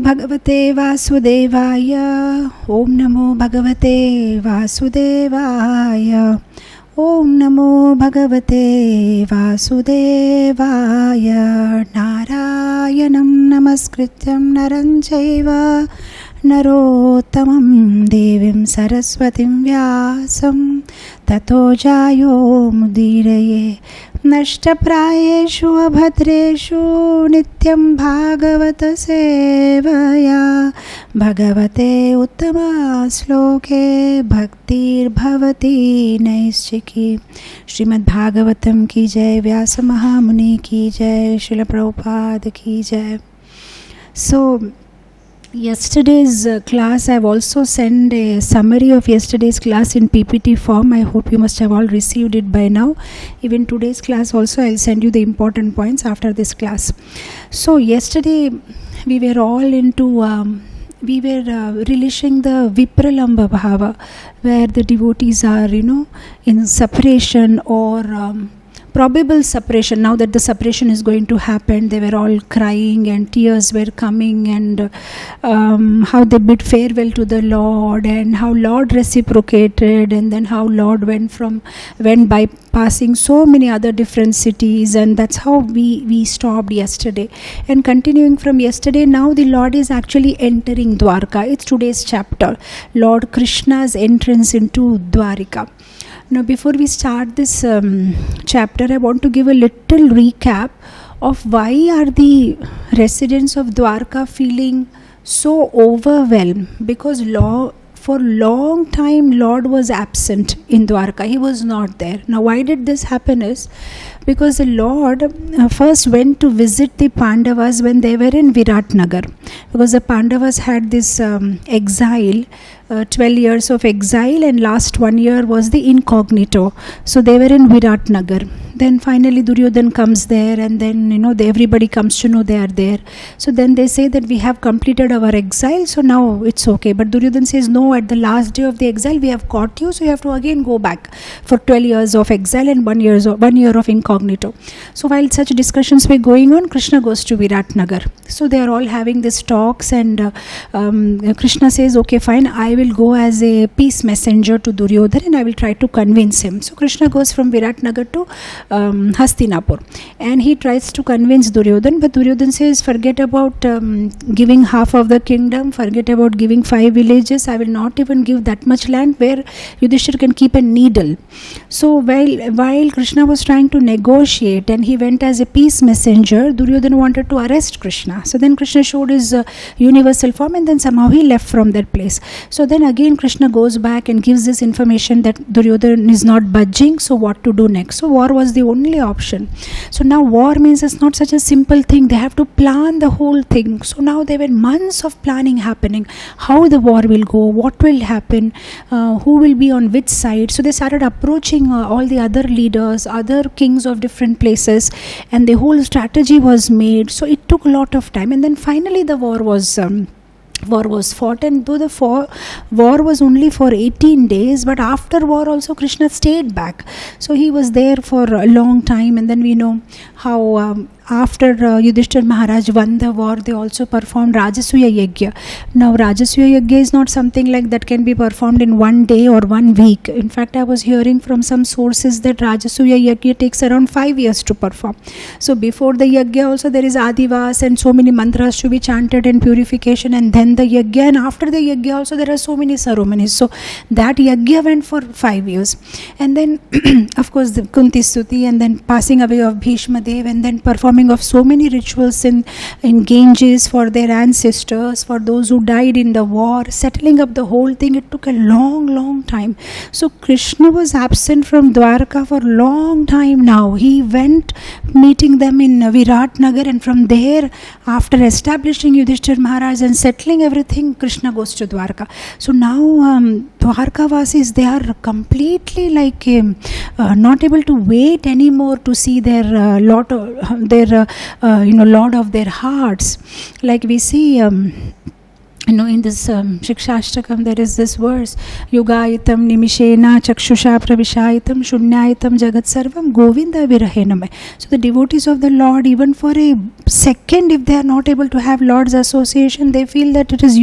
Bhagavate Vasudevaya. Om Namo Bhagavate Vasudevaya. Om Namo Bhagavate Vasudevaya. Narayanam Namaskrityam Naranchaiva Narottamam Devim Saraswatim Vyasam Tato Jayo Mudiraye Nashtaprayeshu Abhadreshu Nityam Bhagavata Sevaya Bhagavate Uttama Sloke Bhaktir Bhavati Naischiki. Srimad Bhagavatam ki jai, Vyasa Mahamuni ki jai, Srila Prabhupada ki jai. So, yesterday's class, I have also sent a summary of yesterday's class in PPT form. I hope you must have all received it by now. Even today's class also, I will send you the important points after this class. So yesterday we were all into relishing the Vipralamba Bhava, where the devotees are, in separation or probable separation. Now that the separation is going to happen, they were all crying and tears were coming, and how they bid farewell to the Lord, and how Lord reciprocated, and then how Lord went by passing so many other different cities, and that's how we stopped yesterday. And continuing from yesterday, now the Lord is actually entering Dwarka. It's today's chapter, Lord Krishna's entrance into Dwarka. Now, before we start this chapter, I want to give a little recap of why are the residents of Dwarka feeling so overwhelmed. Because for a long time, Lord was absent in Dwarka. He was not there. Now, why did this happen is because the Lord first went to visit the Pandavas when they were in Viratnagar. Because the Pandavas had this exile, 12 years of exile, and last 1 year was the incognito. So they were in Viratnagar. Then finally Duryodhan comes there, and then everybody comes to know they are there. So then they say that we have completed our exile, so now it's okay. But Duryodhan says, no, at the last day of the exile we have caught you, so you have to again go back for 12 years of exile and 1 year of incognito. So while such discussions were going on, Krishna goes to Viratnagar. So they are all having these talks, and Krishna says, okay, fine, I will go as a peace messenger to Duryodhan and I will try to convince him. So Krishna goes from Viratnagar to Hastinapur, and he tries to convince Duryodhan, but Duryodhan says, forget about giving half of the kingdom, forget about giving 5 villages, I will not even give that much land where Yudhishthira can keep a needle. So while Krishna was trying to negotiate and he went as a peace messenger, Duryodhan wanted to arrest Krishna. So then Krishna showed his universal form, and then somehow he left from that place. So then again Krishna goes back and gives this information that Duryodhan is not budging, so what to do next? So war was the only option. So now war means it's not such a simple thing. They have to plan the whole thing. So now there were months of planning happening. How the war will go, what will happen, who will be on which side. So they started approaching all the other leaders, other kings of different places, and the whole strategy was made. So it took a lot of time, and then finally the war was fought. And though the war was only for 18 days, but after war also Krishna stayed back. So he was there for a long time, and then we know how after Yudhishthira Maharaj won the war, they also performed Rajasuya Yajna. Now Rajasuya Yajna is not something like that can be performed in 1 day or 1 week. In fact, I was hearing from some sources that Rajasuya Yajna takes around 5 years to perform. So before the Yajna also there is Adivas and so many mantras to be chanted and purification, and then the Yajna, and after the Yajna also there are so many ceremonies. So that Yajna went for 5 years, and then of course the Kunti Stuti, and then passing away of Bhishma Dev, and then performing of so many rituals in Ganges for their ancestors, for those who died in the war, settling up the whole thing. It took a long time. So Krishna was absent from Dwarka for a long time now. He went meeting them in Viratnagar, and from there, after establishing Yudhishthira Maharaj and settling everything, Krishna goes to Dwarka. So now Dwarka Vasis, they are completely like not able to wait anymore to see their Lord of their hearts. Like we see in this Shikshashtakam there is this verse, Yugayitam nimishena chakshusha pravishayitam shunyayitam jagat sarvam govinda virahename. So the devotees of the Lord, even for a second, if they are not able to have Lord's association, they feel that it is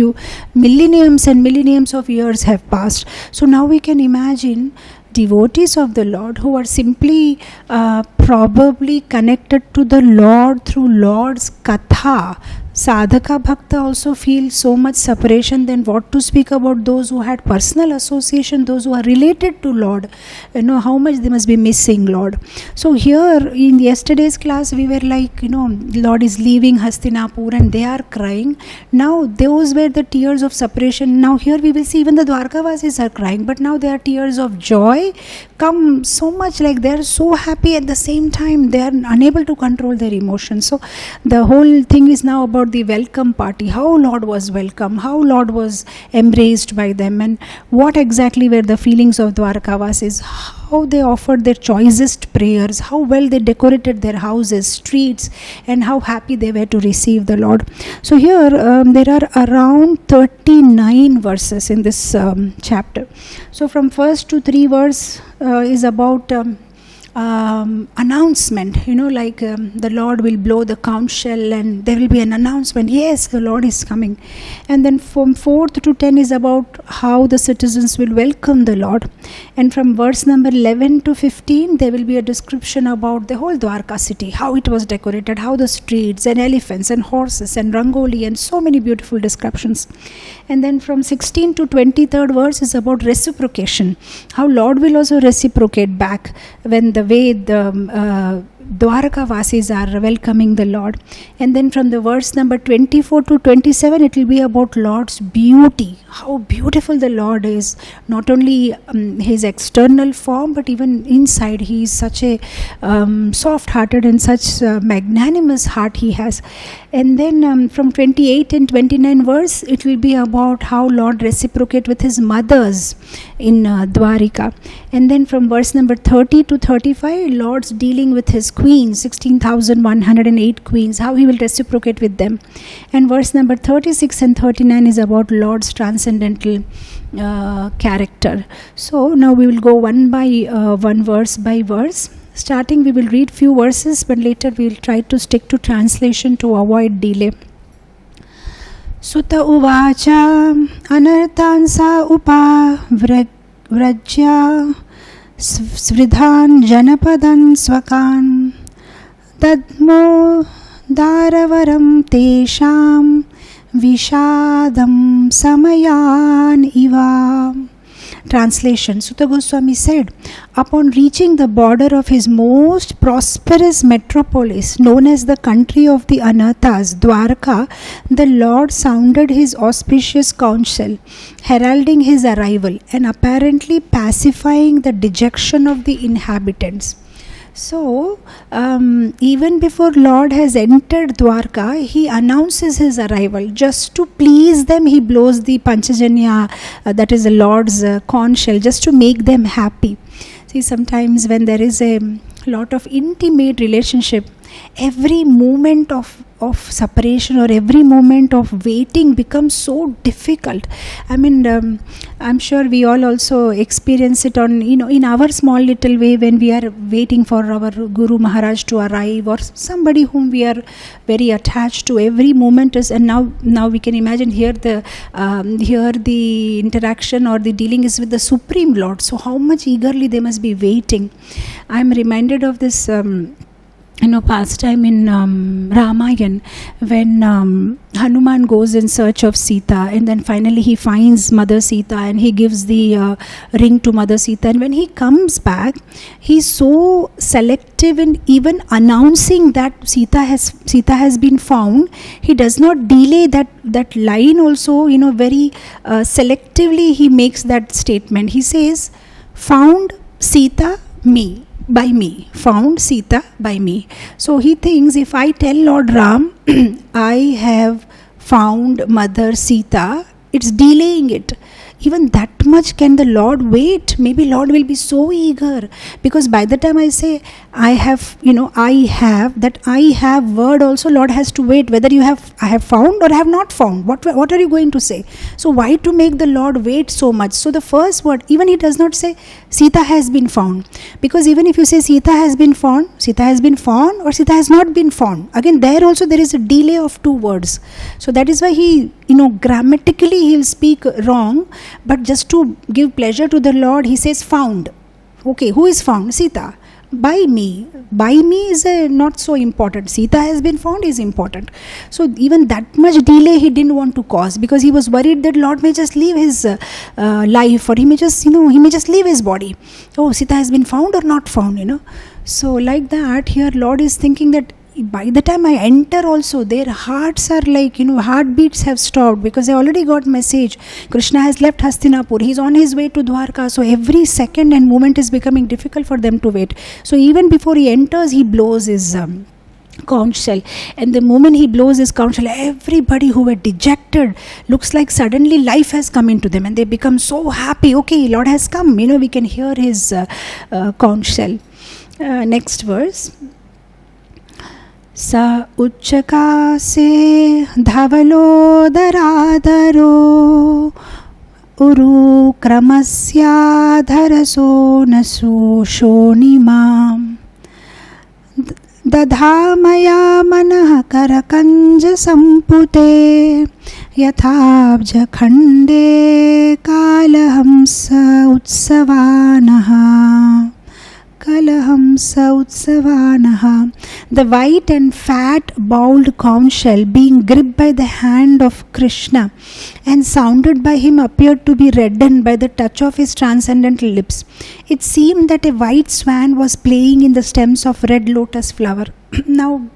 millenniums and millenniums of years have passed. So now we can imagine devotees of the Lord who are simply probably connected to the Lord through Lord's katha. Sadhaka Bhakta also feel so much separation, then what to speak about those who had personal association, those who are related to Lord, how much they must be missing Lord. So here in yesterday's class we were like, Lord is leaving Hastinapur and they are crying. Now those were the tears of separation. Now here we will see even the Dwarkavasis are crying, but now they are tears of joy, come so much like they are so happy, at the same time they are unable to control their emotions. So the whole thing is now about the welcome party, how Lord was welcome, how Lord was embraced by them, and what exactly were the feelings of Dwarkavasis, how they offered their choicest prayers, how well they decorated their houses, streets, and how happy they were to receive the Lord. So here there are around 39 verses in this chapter. So from first to 3 verse is about announcement, the Lord will blow the conchshell and there will be an announcement, yes, the Lord is coming. And then from 4th to 10 is about how the citizens will welcome the Lord. And from verse number 11 to 15 there will be a description about the whole Dwarka city, how it was decorated, how the streets and elephants and horses and rangoli and so many beautiful descriptions. And then from 16 to 23rd verse is about reciprocation, how Lord will also reciprocate back when the way the Dwarka Vasis are welcoming the Lord. And then from the verse number 24 to 27 it will be about Lord's beauty, how beautiful the Lord is, not only his external form but even inside. He is such a soft hearted and such magnanimous heart he has. And then from 28 and 29 verse it will be about how Lord reciprocate with his mothers in Dwarika. And then from verse number 30 to 35 Lord's dealing with his queens, 16,108 queens, how he will reciprocate with them. And verse number 36 and 39 is about Lord's transcendental character. So now we will go one verse by verse. Starting we will read few verses, but later we will try to stick to translation to avoid delay. Sutta uvacha anartansa upa vrajya svridhan janapadan swakan dadmo daravaram tesham vishadam samayan iva. Translation. Sutta Goswami said, upon reaching the border of his most prosperous metropolis, known as the country of the Anathas, Dwarka, the Lord sounded his auspicious conchshell, heralding his arrival and apparently pacifying the dejection of the inhabitants. So, even before Lord has entered Dwarka, he announces his arrival. Just to please them, he blows the Panchajanya, that is the Lord's conch shell, just to make them happy. See, sometimes when there is a lot of intimate relationship, every moment of separation or every moment of waiting becomes so difficult. I mean, I'm sure we all also experience it on, in our small little way when we are waiting for our Guru Maharaj to arrive or somebody whom we are very attached to. Every moment is, and now we can imagine here the interaction or the dealing is with the Supreme Lord. So how much eagerly they must be waiting. I'm reminded of this pastime in Ramayan when Hanuman goes in search of Sita, and then finally he finds Mother Sita and he gives the ring to Mother Sita, and when he comes back he's so selective in even announcing that Sita has been found. He does not delay that line also, very selectively he makes that statement. He says, found Sita by me, found Sita by me. So he thinks, if I tell Lord Ram I have found Mother Sita, it's delaying it. even that much can the Lord wait? Maybe Lord will be so eager, because by the time I say I have, that I have word also, Lord has to wait whether I have found or I have not found. What are you going to say? So why to make the Lord wait so much? So the first word, even he does not say Sita has been found, because even if you say Sita has been found or Sita has not been found, again there also there is a delay of 2 words. So that is why he, grammatically he will speak wrong, but just to give pleasure to the Lord, he says found. Okay, who is found? Sita. By me is not so important. Sita has been found is important. So even that much delay he didn't want to cause, because he was worried that Lord may just leave his life, or he may just leave his body. Oh, Sita has been found or not found, So like that, here Lord is thinking that by the time I enter also, their hearts are like, heartbeats have stopped, because they already got message. Krishna has left Hastinapur. He's on his way to Dwarka. So every second and moment is becoming difficult for them to wait. So even before he enters, he blows his conch shell. And the moment he blows his conch shell, everybody who were dejected, looks like suddenly life has come into them, and they become so happy. Okay, Lord has come. We can hear his conch shell. Next verse. स उच्चकासे धवलोदरादरो उरुक्रमस्याधरसो नसो शोणिमाम् दधामया मनः करकञ्जसम्पुटे यथाब्जखण्डे कालहंस उत्सवानः. The white and fat bowled conch shell, being gripped by the hand of Krishna and sounded by him, appeared to be reddened by the touch of his transcendental lips. It seemed that a white swan was playing in the stems of red lotus flower. Now,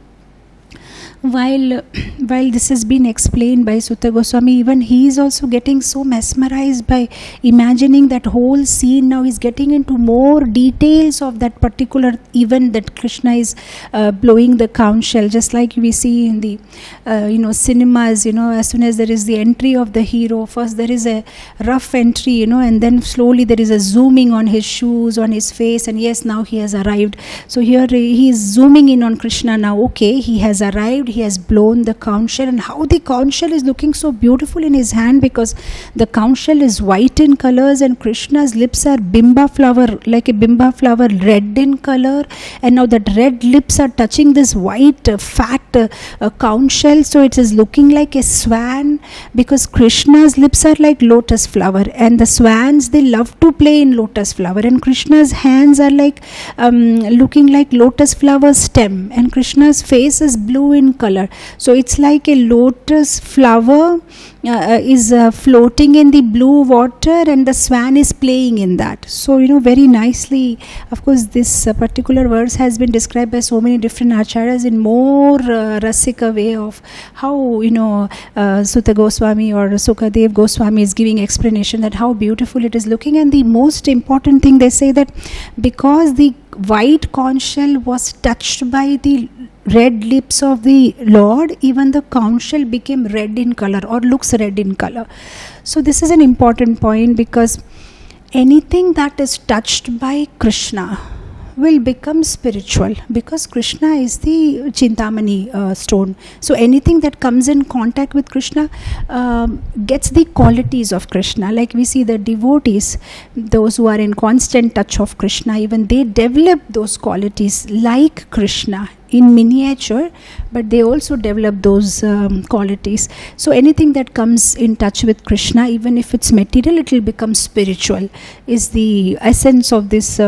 while this has been explained by Sutta Goswami, even he is also getting so mesmerized by imagining that whole scene. Now he's getting into more details of that particular event that Krishna is blowing the conch shell, just like we see in the cinemas. As soon as there is the entry of the hero, first there is a rough entry, and then slowly there is a zooming on his shoes, on his face, and yes, now he has arrived. So here he is zooming in on Krishna now. Okay, he has arrived. He has blown the conch shell, and how the conch shell is looking so beautiful in his hand, because the conch shell is white in colors and Krishna's lips are bimba flower, like a bimba flower, red in color, and now that red lips are touching this white fat conch shell. So it is looking like a swan, because Krishna's lips are like lotus flower, and the swans, they love to play in lotus flower, and Krishna's hands are like looking like lotus flower stem, and Krishna's face is blue in color. So it's like a lotus flower is floating in the blue water, and the swan is playing in that. So very nicely, of course, this particular verse has been described by so many different acharyas in more rasika way of how Sutta Goswami or Sukadev Goswami is giving explanation that how beautiful it is looking. And the most important thing, they say that because the white conch shell was touched by the red lips of the Lord, even the conch shell became red in color, or looks red in color. So this is an important point, because anything that is touched by Krishna will become spiritual, because Krishna is the Chintamani stone. So anything that comes in contact with Krishna gets the qualities of Krishna. Like we see the devotees, those who are in constant touch of Krishna, even they develop those qualities like Krishna in miniature, but they also develop those qualities. So anything that comes in touch with Krishna, even if it's material, it will become spiritual, is the essence of this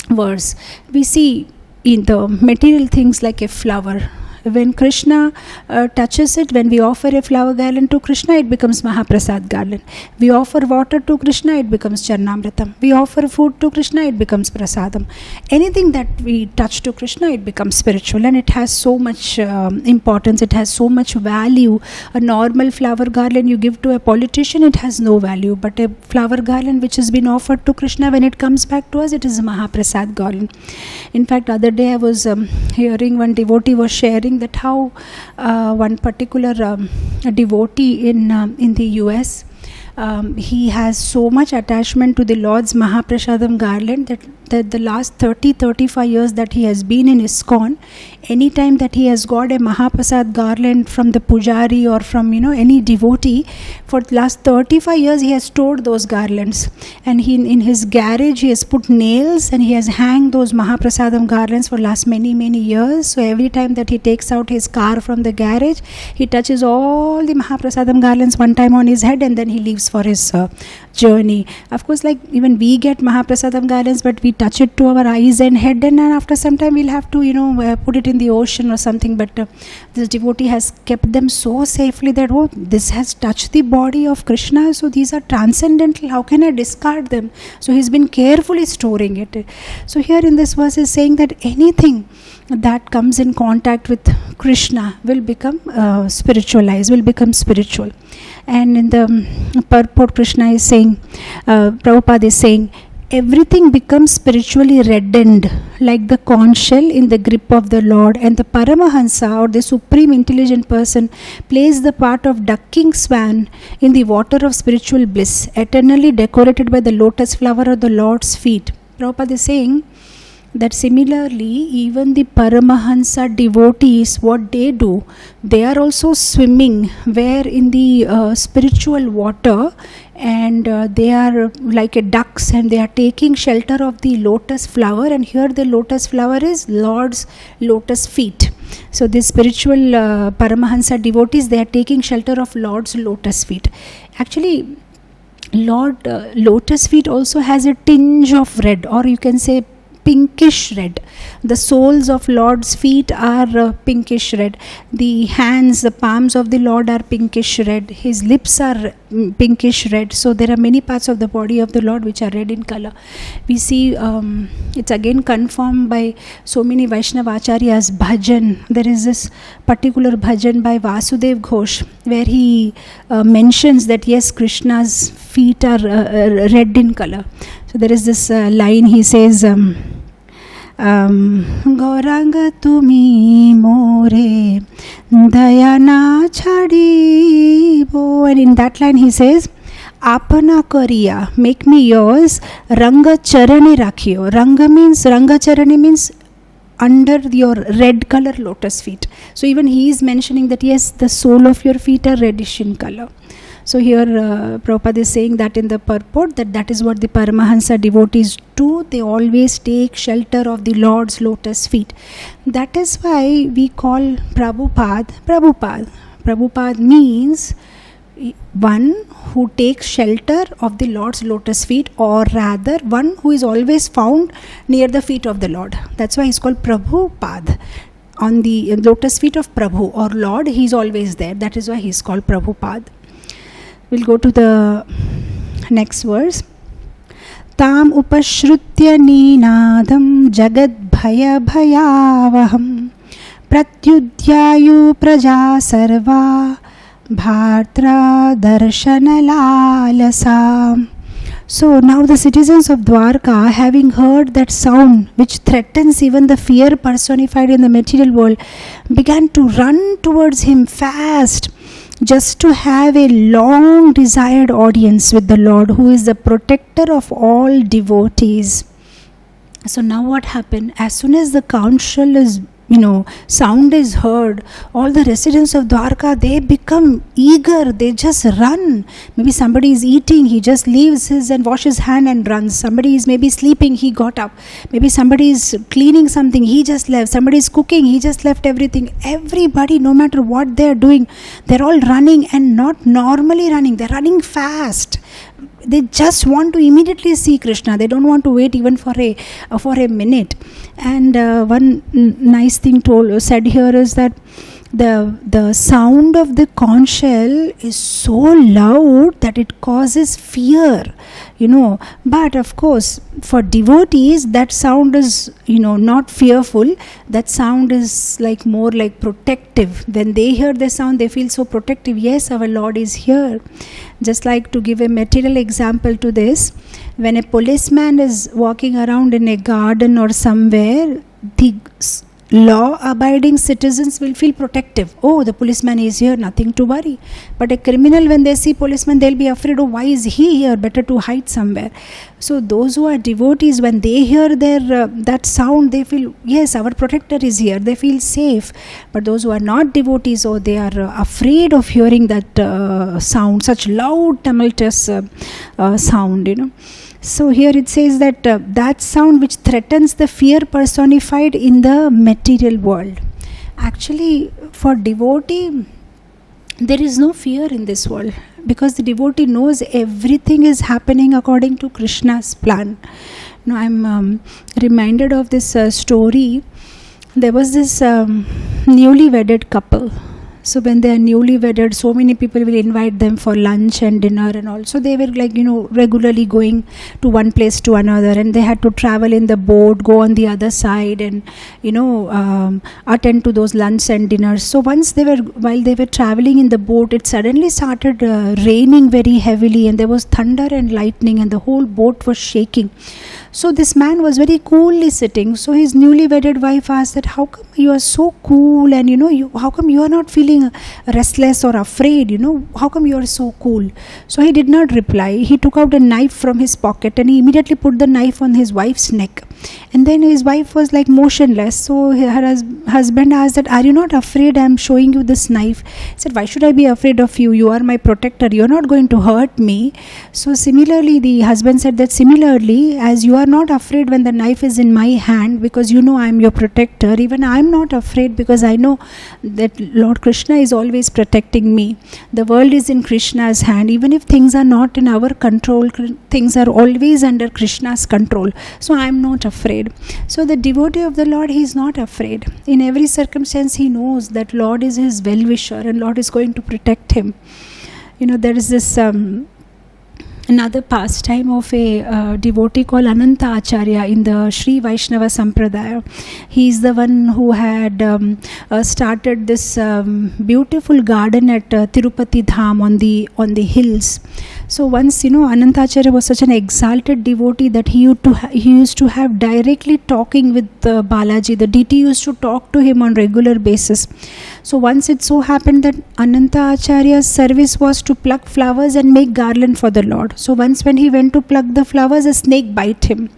verse. We see in the material things like a flower. When Krishna touches it, when we offer a flower garland to Krishna, it becomes Mahaprasad garland. We offer water to Krishna, it becomes Charnamritam. We offer food to Krishna, it becomes Prasadam. Anything that we touch to Krishna, it becomes spiritual, and it has so much importance, it has so much value. A normal flower garland you give to a politician, it has no value, but a flower garland which has been offered to Krishna, when it comes back to us, it is a Mahaprasad garland. In fact, other day I was hearing one devotee was sharing that how one particular devotee in the US, he has so much attachment to the Lord's Mahaprasadam garland that the last 30-35 years that he has been in ISKCON, anytime that he has got a Mahaprasad garland from the pujari or from any devotee, for the last 35 years he has stored those garlands, and in his garage he has put nails and he has hanged those Mahaprasadam garlands for last many years. So every time that he takes out his car from the garage, he touches all the Mahaprasadam garlands one time on his head, and then he leaves for his journey. Of course, like even we get Mahaprasadam garlands, but we touch it to our eyes and head, and then after some time we'll have to put it in the ocean or something. But this devotee has kept them so safely that this has touched the body of Krishna, so these are transcendental, how can I discard them? So he's been carefully storing it. So here in this verse is saying that anything that comes in contact with Krishna will become spiritualized, will become spiritual. And in the purport, Krishna is saying, Prabhupada is saying, everything becomes spiritually reddened like the conch shell in the grip of the Lord, and the Paramahansa, or the supreme intelligent person, plays the part of ducking swan in the water of spiritual bliss, eternally decorated by the lotus flower of the Lord's feet. Prabhupada is saying that similarly, even the Paramahansa devotees, what they do, they are also swimming where in the spiritual water, and they are like a ducks, and they are taking shelter of the lotus flower, and here the lotus flower is Lord's lotus feet. So the spiritual Paramahansa devotees, they are taking shelter of Lord's lotus feet. Actually, Lord lotus feet also has a tinge of red, or you can say pinkish red. The soles of Lord's feet are pinkish red. The hands, the palms of the Lord are pinkish red. His lips are pinkish red. So there are many parts of the body of the Lord which are red in color. We see it's again confirmed by so many Vaishnava Acharyas bhajan. There is this particular bhajan by Vasudev Ghosh where he mentions that yes, Krishna's feet are red in color. So there is this line, he says, Gauranga tumi more dayana chadibo. And in that line he says, Apana kariya, make me yours, Ranga charani rakhiyo. Ranga charani means under your red color lotus feet. So even he is mentioning that yes, the sole of your feet are reddish in color. So here Prabhupada is saying that in the purport that is what the Paramahansa devotees do. They always take shelter of the Lord's lotus feet. That is why we call Prabhupada. Prabhupada means one who takes shelter of the Lord's lotus feet, or rather one who is always found near the feet of the Lord. That's why he's called Prabhupada. On the lotus feet of Prabhu or Lord, he is always there. That is why he is called Prabhupada. We'll go to the next verse. Tam upashrutya ninadam jagad bhaya bhayavaham pratyudhyayu praja sarva bhartra darshana lalasa. So now the citizens of Dwarka, having heard that sound which threatens even the fear personified in the material world, began to run towards him fast, just to have a long desired audience with the Lord, who is the protector of all devotees. So now what happened? As soon as the conchshell is, sound is heard, all the residents of Dwarka, they become eager, they just run. Maybe somebody is eating, he just leaves his and washes his hand and runs. Somebody is maybe sleeping, he got up. Maybe somebody is cleaning something, he just left. Somebody is cooking, he just left everything. Everybody, no matter what they are doing, they're all running, and not normally running, they're running fast. They just want to immediately see Krishna. They don't want to wait even for a minute. And one nice thing said here is that the sound of the conch shell is so loud that it causes fear, but of course for devotees that sound is not fearful. That sound is more like protective. When they hear the sound, they feel so protective. Yes, our Lord is here. Just like, to give a material example to this, when a policeman is walking around in a garden or somewhere, the law-abiding citizens will feel protective. Oh, the policeman is here, nothing to worry. But a criminal, when they see policeman, they'll be afraid, oh, why is he here? Better to hide somewhere. So those who are devotees, when they hear that sound, they feel, yes, our protector is here. They feel safe. But those who are not devotees, oh, they are afraid of hearing that sound, such loud, tumultuous sound, So here it says that that sound which threatens the fear personified in the material world. Actually, for devotee, there is no fear in this world, because the devotee knows everything is happening according to Krishna's plan. Now I'm reminded of this story. There was this newly wedded couple. So when they are newly wedded, so many people will invite them for lunch and dinner and all. So they were regularly going to one place to another, and they had to travel in the boat, go on the other side, and attend to those lunch and dinners. So while they were traveling in the boat, it suddenly started raining very heavily, and there was thunder and lightning, and the whole boat was shaking. So this man was very coolly sitting. So his newly wedded wife asked that, how come you are so cool, and how come you are not feeling restless or afraid, how come you are so cool? So he did not reply. He took out a knife from his pocket, and he immediately put the knife on his wife's neck. And then his wife was like motionless. So her husband asked that, are you not afraid? I am showing you this knife. He said, why should I be afraid of you? You are my protector. You are not going to hurt me. So similarly, the husband said that similarly, as you are not afraid when the knife is in my hand, because I am your protector, even I am not afraid, because I know that Lord Krishna is always protecting me. The world is in Krishna's hand. Even if things are not in our control, things are always under Krishna's control. So I am not afraid. So the devotee of the Lord, he is not afraid. In every circumstance, he knows that Lord is his well-wisher and Lord is going to protect him. There is this another pastime of a devotee called Ananta Acharya in the Sri Vaishnava Sampradaya. He is the one who had started this beautiful garden at Tirupati Dham on the hills. So once, Ananta Acharya was such an exalted devotee that he used to have directly talking with Balaji. The deity used to talk to him on regular basis. So once it so happened that Ananta Acharya's service was to pluck flowers and make garland for the Lord. So once when he went to pluck the flowers, a snake bit him.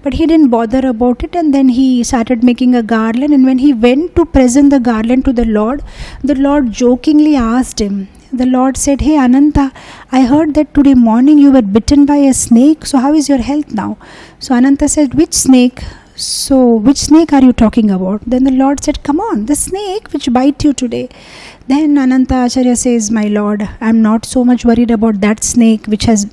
But he didn't bother about it, and then he started making a garland. And when he went to present the garland to the Lord jokingly asked him. The Lord said, hey Ananta, I heard that today morning you were bitten by a snake. So how is your health now? So Ananta said, which snake? So which snake are you talking about? Then the Lord said, come on, the snake which bite you today. Then Ananta Acharya says, my Lord, I am not so much worried about that snake which has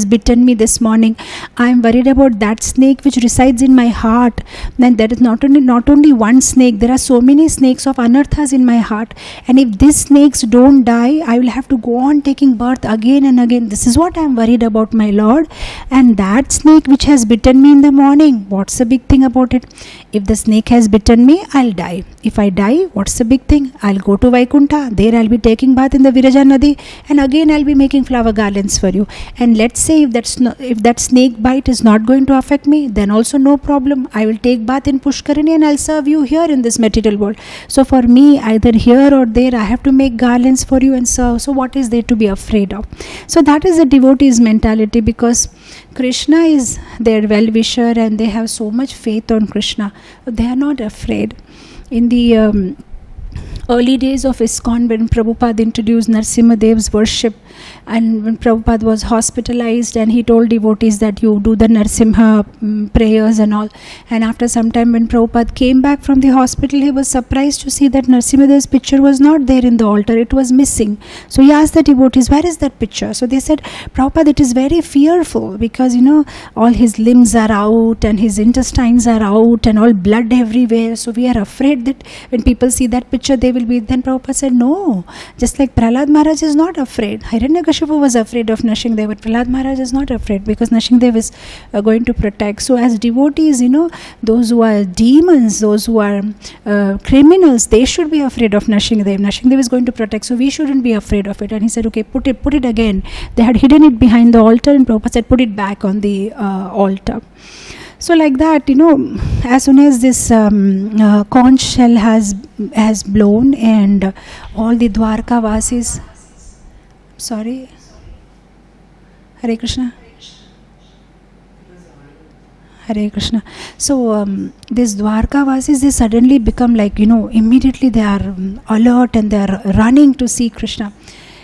bitten me this morning. I am worried about that snake which resides in my heart. Then there is not only one snake, there are so many snakes of anarthas in my heart. And if these snakes don't die, I will have to go on taking birth again and again. This is what I am worried about, my Lord. And that snake which has bitten me in the morning, what's the big thing about it? If the snake has bitten me, I'll die. If I die, what's the big thing? I'll go to Vaikuntha. There I'll be taking bath in the Viraja Nadi, and again I'll be making flower garlands for you. And let's say if that snake bite is not going to affect me, then also no problem. I will take bath in Pushkarini and I'll serve you here in this material world. So for me, either here or there, I have to make garlands for you and serve. So what is there to be afraid of? So that is the devotee's mentality, because Krishna is their well-wisher and they have so much faith on Krishna. They are not afraid. In the early days of ISKCON, when Prabhupada introduced Narsimhadev's worship, and when Prabhupada was hospitalized and he told devotees that you do the Narsimha prayers and all, and after some time when Prabhupada came back from the hospital, he was surprised to see that Narsimhadev's picture was not there in the altar, it was missing. So he asked the devotees, where is that picture? So they said, Prabhupada, it is very fearful, because all his limbs are out and his intestines are out and all blood everywhere, so we are afraid that when people see that picture they will be. Then Prabhupada said, no, just like Prahlad Maharaj is not afraid. Hiranyakashipu was afraid of Nrsimhadev, but Prahlad Maharaj is not afraid, because Nrsimhadev is going to protect. So as devotees, those who are demons, those who are criminals, they should be afraid of Nrsimhadev. Nrsimhadev is going to protect, so we shouldn't be afraid of it. And he said, okay, put it again. They had hidden it behind the altar, and Prabhupada said, put it back on the altar. So like that, as soon as this conch shell has blown, and all the Dwarka Vasis, sorry, Hare Krishna. Hare Krishna. So these Dwarka Vasis, they suddenly become like, immediately they are alert and they are running to see Krishna.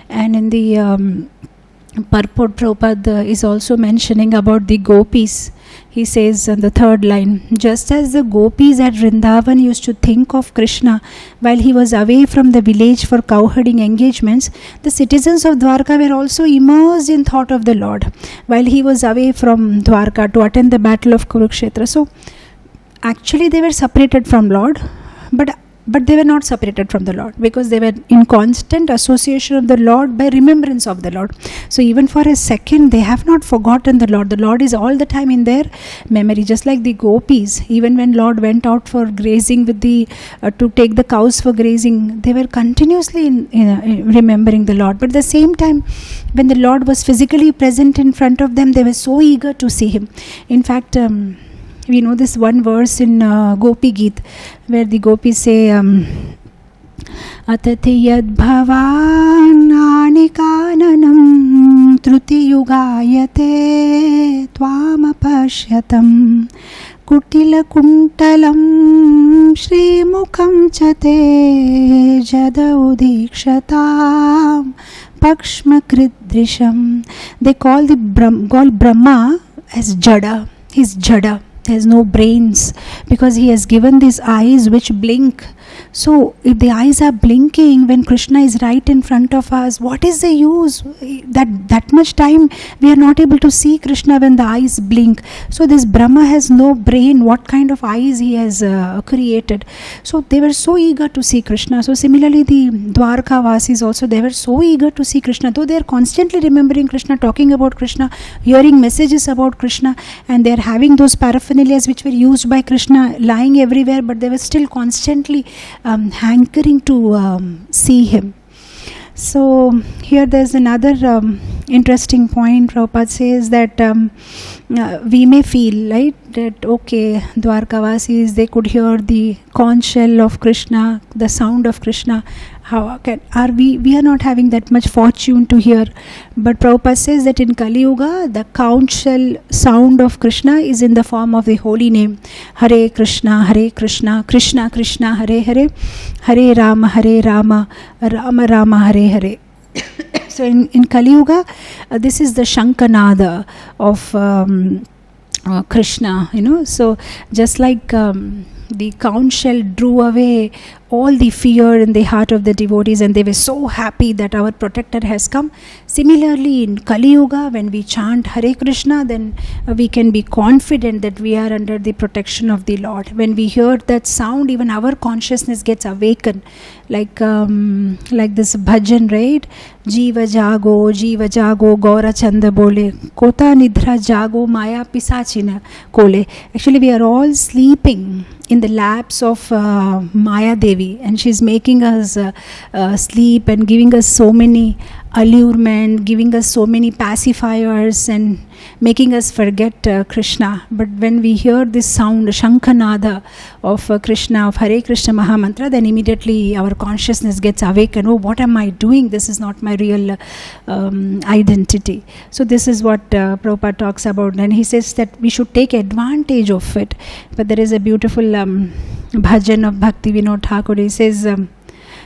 And in the purport, Prabhupada is also mentioning about the gopis. He says in the third line, just as the gopis at Vrindavan used to think of Krishna while he was away from the village for cowherding engagements, the citizens of Dwarka were also immersed in thought of the Lord while he was away from Dwarka to attend the battle of Kurukshetra. So actually they were separated from Lord, but they were not separated from the Lord, because they were in constant association of the Lord by remembrance of the Lord. So even for a second they have not forgotten the Lord. The Lord is all the time in their memory, just like the gopis. Even when Lord went out for grazing with to take the cows for grazing, they were continuously in remembering the Lord. But at the same time, when the Lord was physically present in front of them, they were so eager to see Him. In fact, we know this one verse in Gopi Geet, where the gopis say, Atati yad bhavani kananam truti yugayate tvam apashyatam kutila kuntalam shri mukham chate jada udikshatam pakshma kridrisham. They call Brahma as Jada. He's Jada. He has no brains, because he has given these eyes which blink. So if the eyes are blinking when Krishna is right in front of us, what is the use? That much time we are not able to see Krishna when the eyes blink. So this Brahma has no brain. What kind of eyes he has created? So they were so eager to see Krishna. So similarly the Dwarka Vasis also, they were so eager to see Krishna, though they are constantly remembering Krishna, talking about Krishna, hearing messages about Krishna, and they are having those paraphernalias which were used by Krishna lying everywhere, but they were still constantly hankering to see Him. So here there's another interesting point. Prabhupada says that we may feel, right, that okay, Dwarkavasis, they could hear the conch shell of Krishna, the sound of Krishna. We are not having that much fortune to hear. But Prabhupada says that in Kali Yuga, the conch shell sound of Krishna is in the form of the holy name. Hare Krishna, Krishna Krishna, Hare Hare, Hare Rama, Rama Rama, Hare Hare. So in Kali Yuga, this is the Shankanada of Krishna, So just like the conch shell drew away all the fear in the heart of the devotees, and they were so happy that our protector has come. Similarly, in Kali Yuga, when we chant Hare Krishna, then we can be confident that we are under the protection of the Lord. When we hear that sound, even our consciousness gets awakened, like this bhajan, right? Jiva jago, Gaura Chanda bole, Kota nidra jago, Maya pisachina kole. Actually, we are all sleeping in the laps of Maya Devi, and she's making us sleep and giving us so many allurement, giving us so many pacifiers and making us forget Krishna. But when we hear this sound, Shankhanada of Krishna, of Hare Krishna Mahamantra, then immediately our consciousness gets awakened. Oh, what am I doing? This is not my real identity. So this is what Prabhupada talks about, and he says that we should take advantage of it. But there is a beautiful bhajan of Bhakti Vinod Thakur. He says,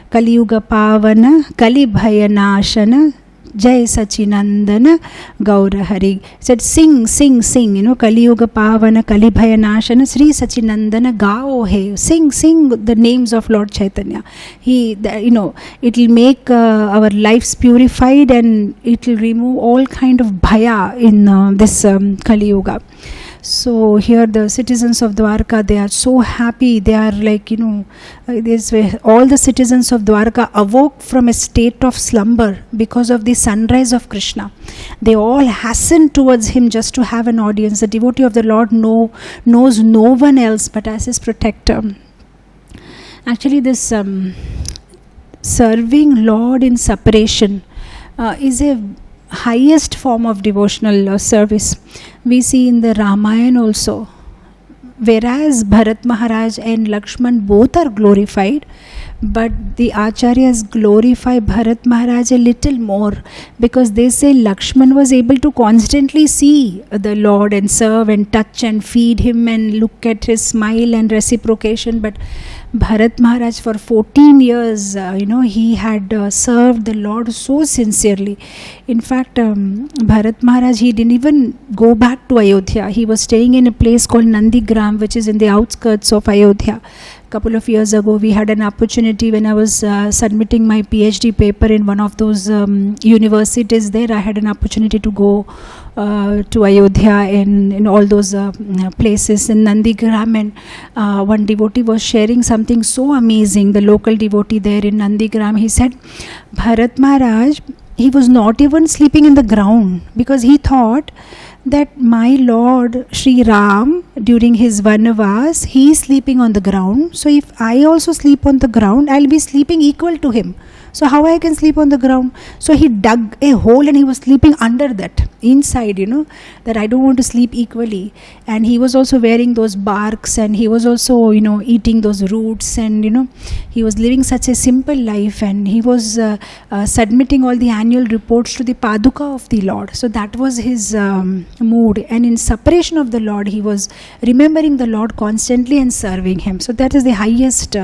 Kali Yuga Pavana, Kali Bhayanashana, Jai Sachinandana, Gaura Hari. He said, sing, Kali Yuga Pavana, Kali Bhayanashana, Sri Sachinandana, Gao He. Sing the names of Lord Chaitanya. It will make our lives purified, and it will remove all kind of bhaya in this Kali Yuga. So here the citizens of Dwarka, they are so happy. They are like, all the citizens of Dwarka awoke from a state of slumber because of the sunrise of Krishna. They all hastened towards him just to have an audience. The devotee of the Lord knows no one else but as his protector. Actually, this serving Lord in separation is a highest form of devotional service. We see in the Ramayana also, whereas Bharat Maharaj and Lakshman both are glorified, but the Acharyas glorify Bharat Maharaj a little more, because they say Lakshman was able to constantly see the Lord and serve and touch and feed him and look at his smile and reciprocation, but Bharat Maharaj for 14 years, he had served the Lord so sincerely. In fact, Bharat Maharaj, he didn't even go back to Ayodhya. He was staying in a place called Nandigram, which is in the outskirts of Ayodhya. Couple of years ago, we had an opportunity when I was submitting my PhD paper in one of those universities there. I had an opportunity to go to Ayodhya and in all those places in Nandigram, and one devotee was sharing something so amazing. The local devotee there in Nandigram, he said, Bharat Maharaj, he was not even sleeping in the ground, because he thought that my Lord Sri Ram, during his Vanavas, he is sleeping on the ground. So if I also sleep on the ground, I'll be sleeping equal to him. So how I can sleep on the ground? So he dug a hole and he was sleeping under that, inside, that I don't want to sleep equally. And he was also wearing those barks, and he was also, eating those roots, and, he was living such a simple life, and he was submitting all the annual reports to the Paduka of the Lord. So that was his mood. And in separation of the Lord, he was remembering the Lord constantly and serving him. So that is the highest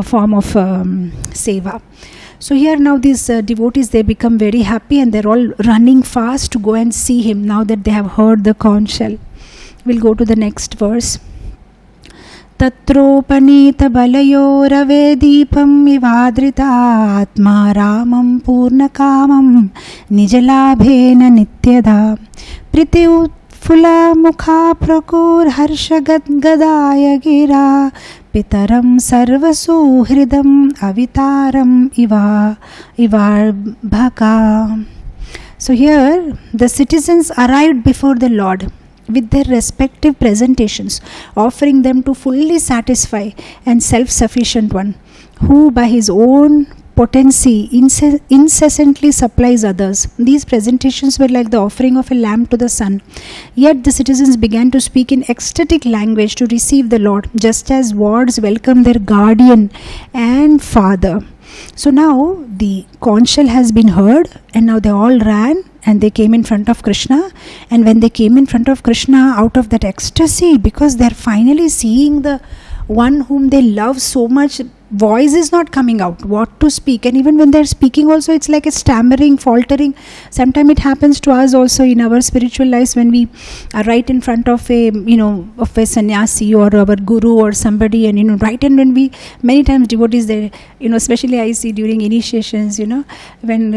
form of seva. So here now these devotees, they become very happy, and they're all running fast to go and see him now that they have heard the conchshell. We'll go to the next verse. Tatropanita balayore deepam ivadrita atma ramam purnakamam nijalabhena nityada priti Fula mukha prakur harshagad gadaya gira pitaram sarvasu hridam avitaram ivar bhaka. So here the citizens arrived before the Lord with their respective presentations, offering them to fully satisfy and self-sufficient one, who by his own potency incessantly supplies others. These presentations were like the offering of a lamp to the sun. Yet the citizens began to speak in ecstatic language to receive the Lord, just as wards welcome their guardian and father. So now the conchshell has been heard, and now they all ran and they came in front of Krishna. And when they came in front of Krishna, out of that ecstasy, because they are finally seeing the one whom they love so much, voice is not coming out, what to speak. And even when they're speaking also, it's like a stammering, faltering. Sometimes it happens to us also in our spiritual lives, when we are right in front of a of a sannyasi or our guru or somebody, and right, and when we, many times devotees, they especially I see during initiations, when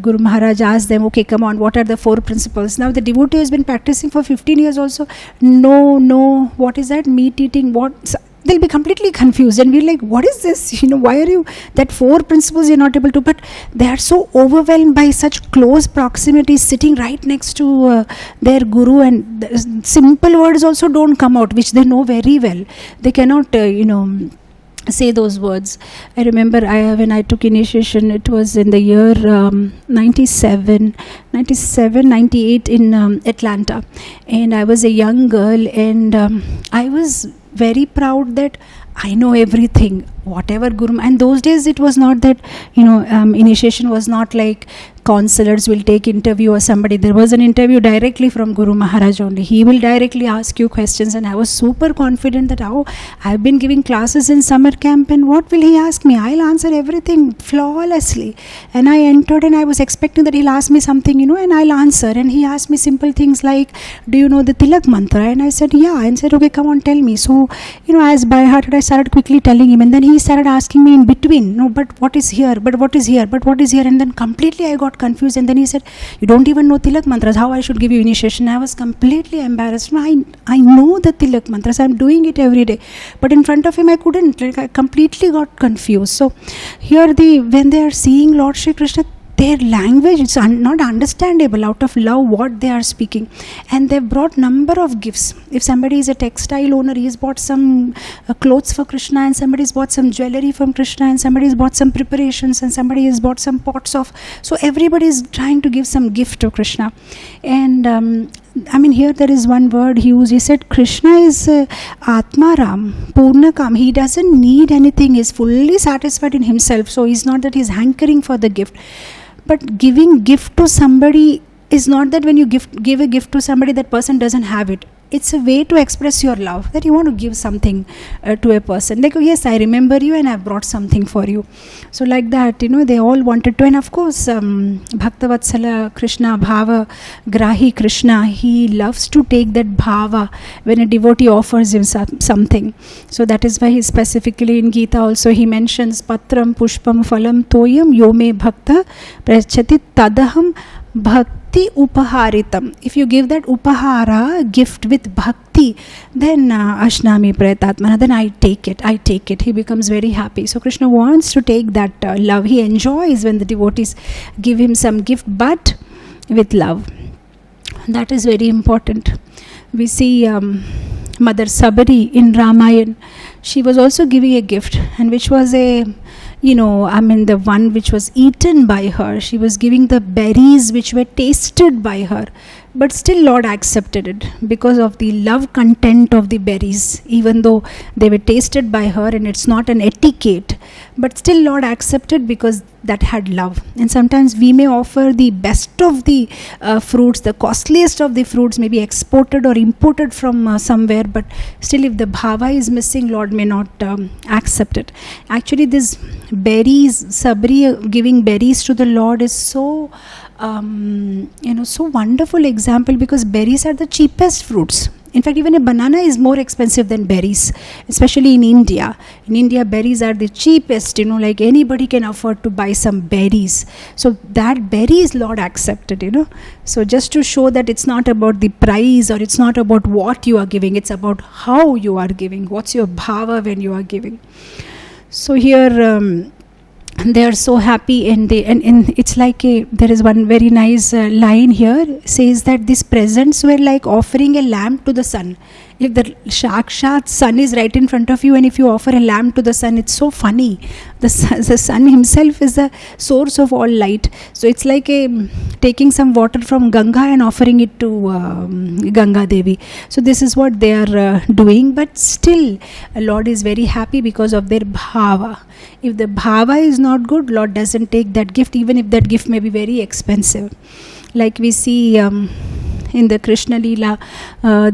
Guru Maharaj asks them, okay, come on, what are the 4 principles? Now the devotee has been practicing for 15 years also, no, what is that, meat eating, what? They'll be completely confused, and we're like, what is this? Why are you, that 4 principles you're not able to? But they are so overwhelmed by such close proximity, sitting right next to their guru, and the simple words also don't come out, which they know very well. They cannot, say those words. I remember when I took initiation, it was in the year 97, 98 in Atlanta, and I was a young girl, and I was very proud that I know everything, whatever Guru. And those days it was not that, initiation was not like counselors will take interview or somebody. There was an interview directly from Guru Maharaj only. He will directly ask you questions, and I was super confident that I've been giving classes in summer camp, and what will he ask me? I'll answer everything flawlessly. And I entered, and I was expecting that he'll ask me something, and I'll answer. And he asked me simple things like, do you know the Tilak mantra? And I said, yeah. And said, okay, come on, tell me. So, as by heart, I started quickly telling him, and then he started asking me in between, no, but what is here? But what is here? But what is here? And then completely I got confused, and then he said, you don't even know Tilak mantras, how I should give you initiation? I was completely embarrassed. No, I know the Tilak mantras, I'm doing it every day, but in front of him I couldn't, I completely got confused. So here when they are seeing Lord Shri Krishna, their language is not understandable out of love what they are speaking, and they've brought number of gifts. If somebody is a textile owner, he's bought some clothes for Krishna, and somebody's bought some jewelry from Krishna, and somebody's bought some preparations, and somebody has bought some pots of, so everybody is trying to give some gift to Krishna. And I mean, here there is one word he used. He said Krishna is Atmaram, Purnakam. He doesn't need anything. He's fully satisfied in himself. So it's not that he's hankering for the gift. But giving gift to somebody is not that when you give a gift to somebody, that person doesn't have it. It's a way to express your love, that you want to give something to a person. Like, oh yes, I remember you and I've brought something for you. So like that, they all wanted to. And of course, Bhaktavatsala Krishna, Bhava Grahi Krishna, he loves to take that Bhava when a devotee offers him something. So that is why he specifically in Gita also he mentions Patram Pushpam Phalam Toyam Yome Bhakta Prachati Tadaham Bhakti Upaharitam. If you give that Upahara gift with Bhakti, then Ashnami Prayatatmana, then I take it. He becomes very happy. So Krishna wants to take that love. He enjoys when the devotees give him some gift, but with love. That is very important. We see Mother Sabari in Ramayana. She was also giving a gift, and which was the one which was eaten by her. She was giving the berries which were tasted by her. But still Lord accepted it because of the love content of the berries, even though they were tasted by her and it's not an etiquette. But still Lord accepted because that had love. And sometimes we may offer the best of the fruits, the costliest of the fruits, maybe exported or imported from somewhere, but still if the bhava is missing, Lord may not accept it. Actually, this berries, Sabri giving berries to the Lord is so so wonderful example, because berries are the cheapest fruits. In fact, even a banana is more expensive than berries, especially in India. In India, berries are the cheapest, like anybody can afford to buy some berries. So that berries Lord accepted, So just to show that it's not about the price or it's not about what you are giving, it's about how you are giving. What's your bhava when you are giving? So here they are so happy, and it's like there is one very nice line here, says that these presents were like offering a lamp to the sun. If the Sakshat sun is right in front of you, and if you offer a lamp to the sun, it's so funny. The sun himself is the source of all light. So it's like taking some water from Ganga and offering it to Ganga Devi. So this is what they are doing. But still, Lord is very happy because of their bhava. If the bhava is not good, Lord doesn't take that gift, even if that gift may be very expensive. Like we see in the Krishna Leela,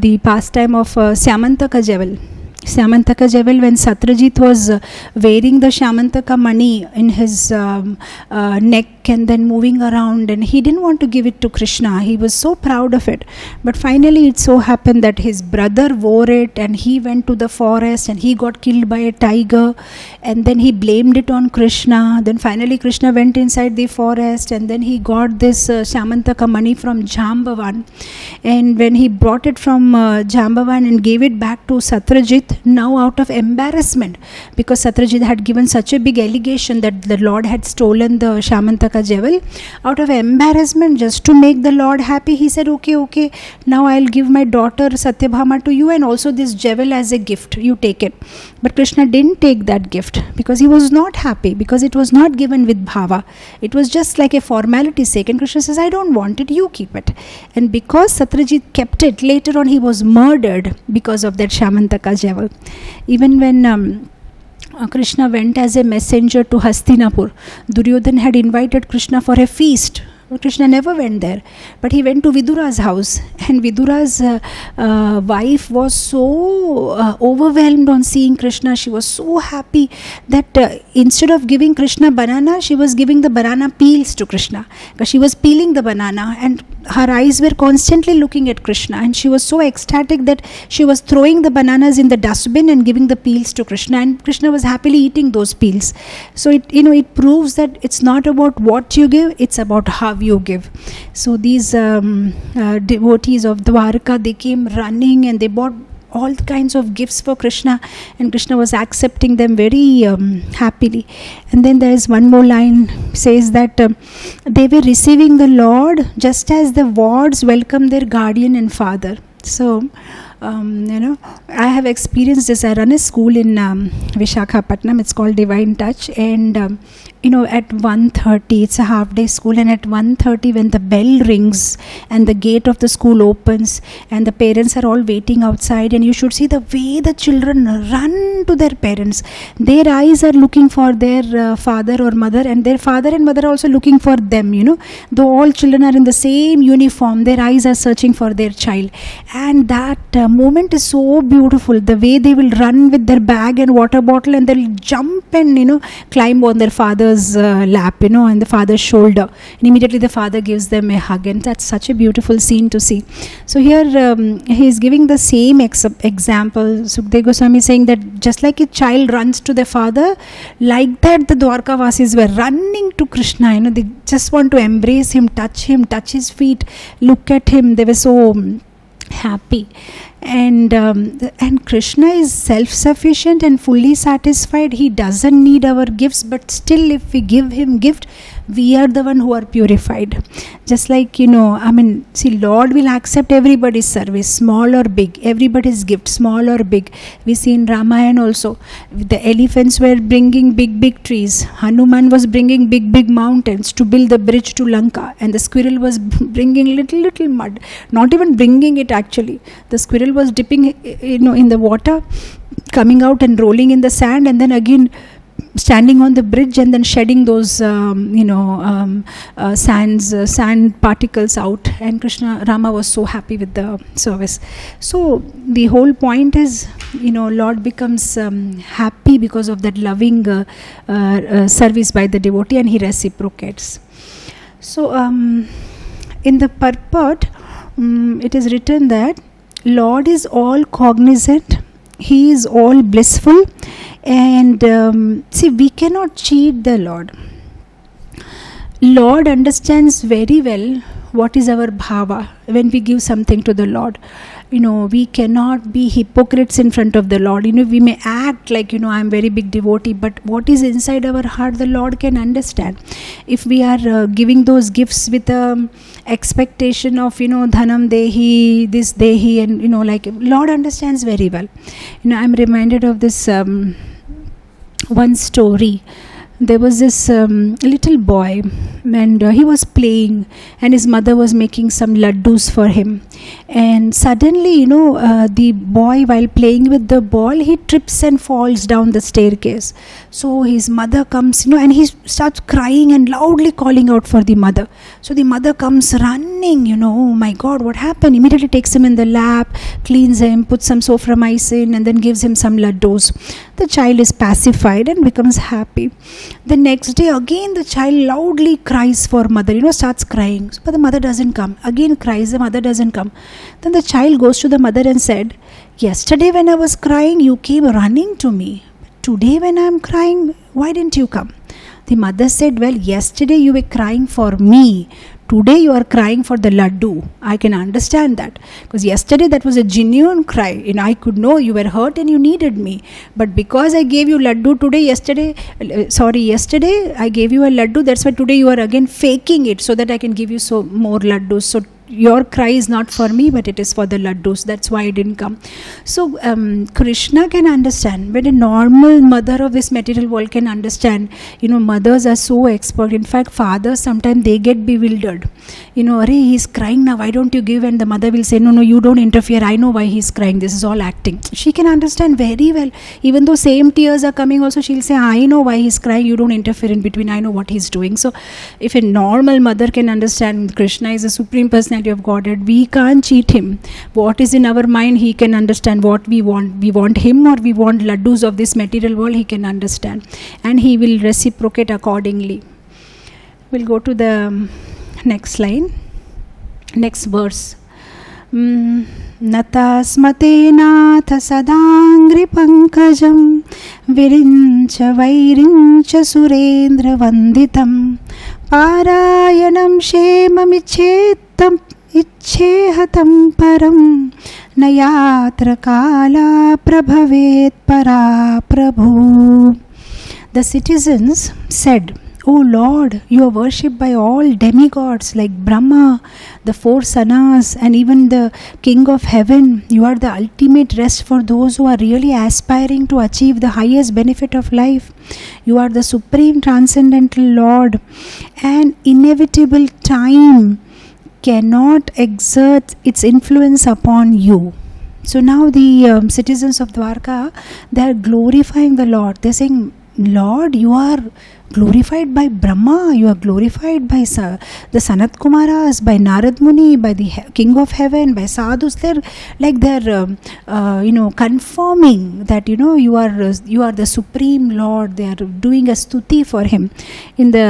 the pastime of Syamantaka Jewel. Syamantaka Jewel, when Satyajit was wearing the Syamantaka money in his neck and then moving around, and he didn't want to give it to Krishna. He was so proud of it. But finally it so happened that his brother wore it, and he went to the forest and he got killed by a tiger, and then he blamed it on Krishna. Then finally Krishna went inside the forest, and then he got this Syamantaka money from Jambavan. And when he brought it from Jambavan and gave it back to Satyajit, now out of embarrassment, because Satyajit had given such a big allegation that the Lord had stolen the Syamantaka jewel, out of embarrassment, just to make the Lord happy, he said, okay, now I'll give my daughter Satyabhama to you, and also this jewel as a gift, you take it. But Krishna didn't take that gift because he was not happy, because it was not given with bhava. It was just like a formality sake, and Krishna says, I don't want it, you keep it. And because Satyajit kept it, later on he was murdered because of that Syamantaka jewel. Even when Krishna went as a messenger to Hastinapur, Duryodhan had invited Krishna for a feast. Krishna never went there, but he went to Vidura's house, and Vidura's wife was so overwhelmed on seeing Krishna. She was so happy that instead of giving Krishna banana, she was giving the banana peels to Krishna, because she was peeling the banana and her eyes were constantly looking at Krishna, and she was so ecstatic that she was throwing the bananas in the dustbin and giving the peels to Krishna, and Krishna was happily eating those peels. So it proves that it's not about what you give, it's about how you give. So these devotees of Dwarka, they came running and they bought all kinds of gifts for Krishna, and Krishna was accepting them very happily. And then there is one more line, says that they were receiving the Lord just as the wards welcome their guardian and father. So I have experienced this. I run a school in Vishakhapatnam. It's called Divine Touch, and at 1:30, it's a half day school, and at 1:30 when the bell rings and the gate of the school opens and the parents are all waiting outside, and you should see the way the children run to their parents. Their eyes are looking for their father or mother, and their father and mother are also looking for them, though all children are in the same uniform, their eyes are searching for their child. And that moment is so beautiful, the way they will run with their bag and water bottle, and they'll jump and climb on their father's lap, and the father's shoulder, and immediately the father gives them a hug, and that's such a beautiful scene to see. So here he is giving the same example. Sukdev Goswami is saying that just like a child runs to their father, like that the Dwarka Vasis were running to Krishna. They just want to embrace him, touch his feet, look at him. They were so happy. And Krishna is self-sufficient and fully satisfied. He doesn't need our gifts, but still if we give him gift, we are the one who are purified. Just like, Lord will accept everybody's service, small or big, everybody's gift, small or big. We see in Ramayana also, the elephants were bringing big trees. Hanuman was bringing big mountains to build the bridge to Lanka, and the squirrel was bringing little mud, not even bringing it actually. The squirrel was dipping in the water, coming out and rolling in the sand, and then again standing on the bridge and then shedding those sand particles out. And Rama was so happy with the service. So the whole point is, Lord becomes happy because of that loving service by the devotee, and he reciprocates. So in the purport, it is written that Lord is all cognizant, he is all blissful, and we cannot cheat the Lord. Lord understands very well what is our bhava when we give something to the Lord. We cannot be hypocrites in front of the Lord. We may act like, I'm very big devotee, but what is inside our heart, the Lord can understand. If we are giving those gifts with expectation of, dhanam dehi, this dehi, and, Lord understands very well. I'm reminded of this one story. There was this little boy, and he was playing, and his mother was making some laddus for him. And suddenly, the boy, while playing with the ball, he trips and falls down the staircase. So his mother comes, and he starts crying and loudly calling out for the mother. So the mother comes running, oh my God, what happened? Immediately takes him in the lap, cleans him, puts some sophromycin, and then gives him some laddus. The child is pacified and becomes happy. The next day again the child loudly cries for mother, starts crying, but the mother doesn't come. Again cries, the mother doesn't come. Then the child goes to the mother and said, yesterday when I was crying, you came running to me. Today when I am crying, why didn't you come? The mother said, well, yesterday you were crying for me. Today you are crying for the laddu. I can understand that. Because yesterday that was a genuine cry. I could know you were hurt and you needed me. But because I gave you laddu yesterday I gave you a laddu. That's why today you are again faking it so that I can give you more laddus. So your cry is not for me, but it is for the laddus. That's why I didn't come. So Krishna can understand. But a normal mother of this material world can understand. Mothers are so expert. In fact, fathers sometimes they get bewildered. He's crying now, why don't you give? And the mother will say, no, you don't interfere. I know why he's crying. This is all acting. She can understand very well. Even though same tears are coming also, she'll say, I know why he's crying. You don't interfere in between. I know what he's doing. So if a normal mother can understand Krishna is a supreme personality of Godhead, we can't cheat him. What is in our mind, he can understand what we want. We want him or we want laddus of this material world, he can understand. And he will reciprocate accordingly. We'll go to the next line, next verse. Natasmate natha sadangri pankajam virincha vairincha surendra vanditam parayanam shemam ichchehatam param nayatra kala prabhavet para prabhu. The citizens said, "O Lord, you are worshipped by all demigods like Brahma, the 4 sanas, and even the King of Heaven. You are the ultimate rest for those who are really aspiring to achieve the highest benefit of life. You are the supreme transcendental Lord, and inevitable time cannot exert its influence upon you." So now the citizens of Dwarka, they are glorifying the Lord. They are saying, "Lord, you are glorified by Brahma, you are glorified by the Sanat Kumaras, by Narad Muni, by the King of Heaven, by Sadhus." They're like confirming that you are the Supreme Lord. They are doing a stuti for him. In the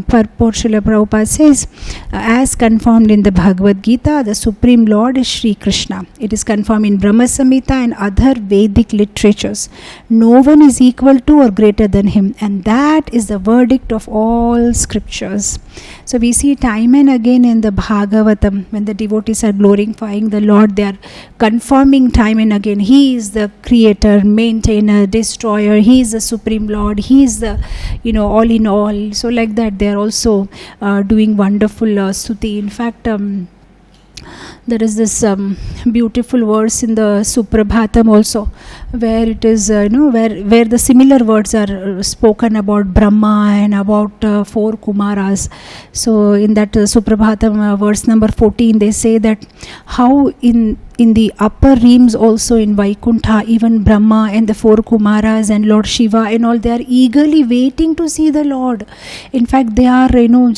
purport, Srila Prabhupada says, as confirmed in the Bhagavad Gita, the Supreme Lord is Sri Krishna. It is confirmed in Brahma Samhita and other Vedic literatures. No one is equal to or greater than him, and that is the verdict of all scriptures. So we see time and again in the Bhagavatam, when the devotees are glorifying the Lord, they are confirming time and again, He is the creator, maintainer, destroyer, He is the Supreme Lord, He is the all in all. So like that they are also doing wonderful stuti. In fact, there is this beautiful verse in the Suprabhatam also, where it is where the similar words are spoken about Brahma and about 4 Kumaras. So in that Suprabhatam verse number 14, they say that how in the upper realms also in Vaikuntha, even Brahma and the 4 Kumaras and Lord Shiva and all, they are eagerly waiting to see the Lord. In fact, they are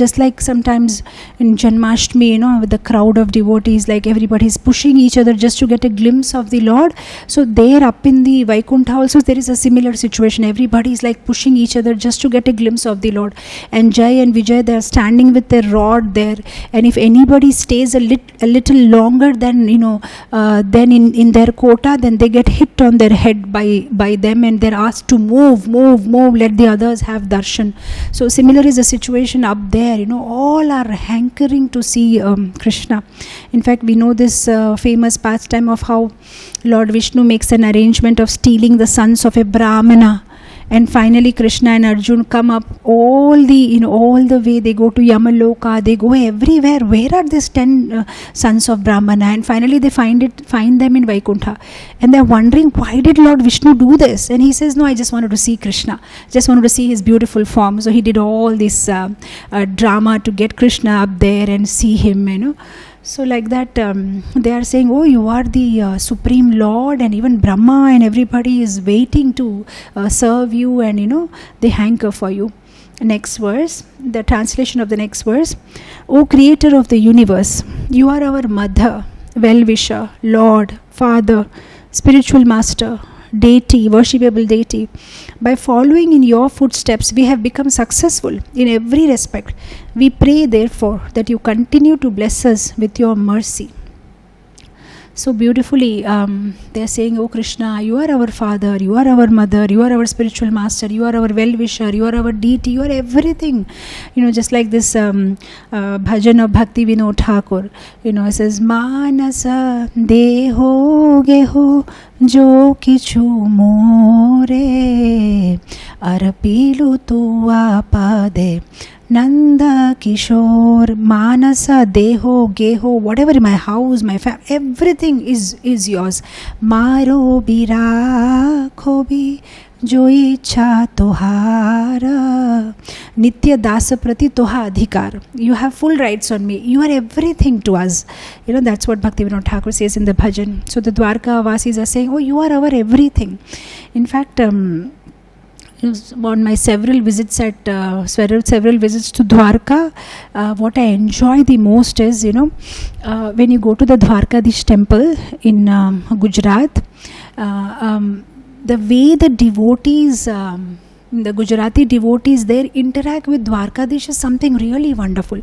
just like sometimes in Janmashtami, with the crowd of devotees, like everybody is pushing each other just to get a glimpse of the Lord. So there up in the Vaikuntha also there is a similar situation. Everybody is like pushing each other just to get a glimpse of the Lord. And Jai and Vijay, they are standing with their rod there, and if anybody stays a little longer than then in their quota, then they get hit on their head by them, and they're asked to move, let the others have darshan. So similar is the situation up there. All are hankering to see Krishna. In fact, we know this famous pastime of how Lord Vishnu makes an arrangement of stealing the sons of a Brahmana, and finally Krishna and Arjun come up all the way. They go to Yamaloka, they go everywhere. Where are these 10 sons of Brahmana? And finally they find them in Vaikuntha, and they're wondering, why did Lord Vishnu do this? And he says, no, I just wanted to see Krishna, just wanted to see his beautiful form. So he did all this drama to get Krishna up there and see him. So like that, they are saying, oh, you are the Supreme Lord, and even Brahma and everybody is waiting to serve you, and they hanker for you. Next verse, the translation of the next verse. O Creator of the universe, you are our Mother, well-wisher, Lord, Father, spiritual master, deity, worshipable deity. By following in your footsteps, we have become successful in every respect. We pray, therefore, that you continue to bless us with your mercy. So beautifully, they are saying, oh Krishna, you are our Father, you are our Mother, you are our spiritual master, you are our well-wisher, you are our deity, you are everything. Just like this bhajan of Bhakti Vinod Thakur, it says, Manasa deho geho jo kichu more arpilu tua pade Nanda Kishore, Manasa, Deho, Geho, whatever, my house, my family, everything is yours. Maro Bira Khobi Jo Icha Tohara Nitya Dasa Prati Toha Adhikar. You have full rights on me. You are everything to us. That's what Bhakti Vinod Thakur says in the bhajan. So the Dwarka Vasis are saying, oh, you are our everything. In fact, on my several visits to Dwarka, what I enjoy the most is, when you go to the Dwarkadish temple in Gujarat, the way the devotees, the Gujarati devotees there interact with Dwarkadish is something really wonderful.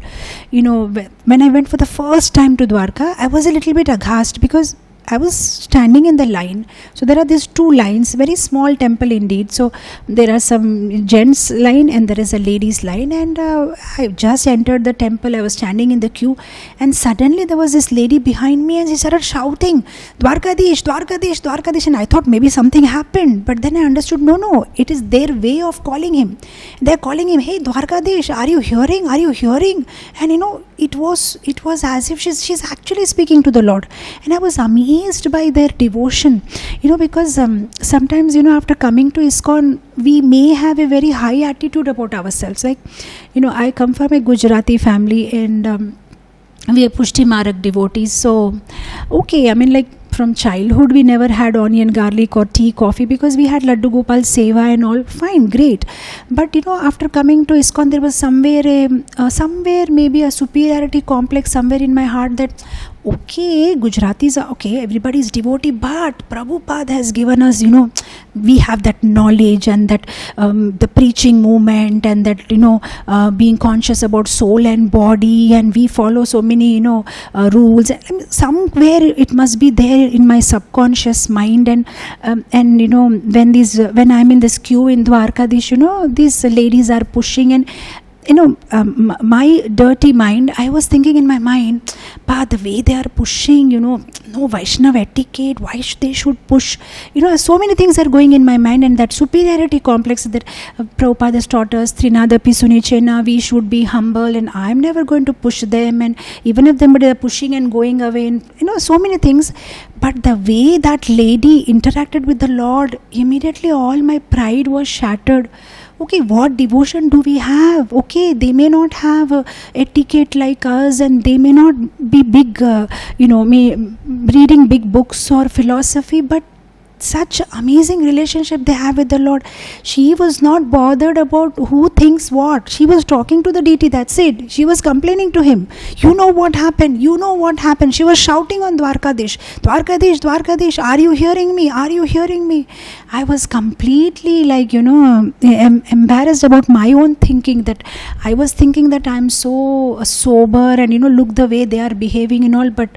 When I went for the first time to Dwarka, I was a little bit aghast because I was standing in the line. So there are these two lines, very small temple indeed. So there are some gents line and there is a ladies line, and I just entered the temple. I was standing in the queue, and suddenly there was this lady behind me and she started shouting, Dwarkadish, Dwarkadish, Dwarkadish, and I thought maybe something happened, but then I understood, no, it is their way of calling him. They're calling him, hey Dwarkadish, are you hearing? Are you hearing? And it was as if she's actually speaking to the Lord. And I was amazed by their devotion, because sometimes, after coming to ISKCON, we may have a very high attitude about ourselves. Like, I come from a Gujarati family, and we are Pushti Marak devotees. So, okay, from childhood we never had onion, garlic or tea, coffee, because we had Laddu Gopal Seva and all. Fine, great. But after coming to ISKCON, there was somewhere maybe a superiority complex somewhere in my heart that, okay, Gujaratis are okay, everybody is devotee, but Prabhupada has given us, we have that knowledge and that the preaching movement and that, being conscious about soul and body, and we follow so many, rules. Somewhere it must be there in my subconscious mind, and when I'm in this queue in Dwarkadish, these ladies are pushing, and my dirty mind, I was thinking in my mind, the way they are pushing, no Vaishnava etiquette, why they should push, so many things are going in my mind, and that superiority complex that Prabhupada has taught us, Trinadapi Sunichena, we should be humble, and I'm never going to push them, and even if they are pushing and going away, and so many things. But the way that lady interacted with the Lord, immediately all my pride was shattered. Okay, what devotion do we have? Okay, they may not have etiquette like us, and they may not be big, reading big books or philosophy, but such amazing relationship they have with the Lord. She was not bothered about who thinks what. She was talking to the deity, that's it. She was complaining to him. You know what happened? You know what happened? She was shouting on Dwarkadish, Dwarkadish, Dwarkadish, are you hearing me? Are you hearing me? I was completely embarrassed about my own thinking, that I was thinking that I'm so sober and look the way they are behaving and all, but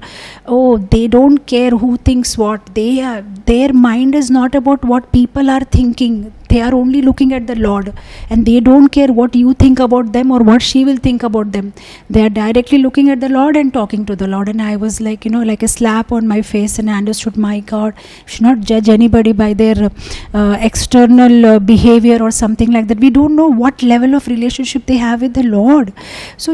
they don't care who thinks what. Their mind is not about what people are thinking. They are only looking at the Lord, and they don't care what you think about them or what she will think about them. They are directly looking at the Lord and talking to the Lord. And I was like a slap on my face, and I understood, my God, you should not judge anybody by their external behavior or something like that. We don't know what level of relationship they have with the Lord. So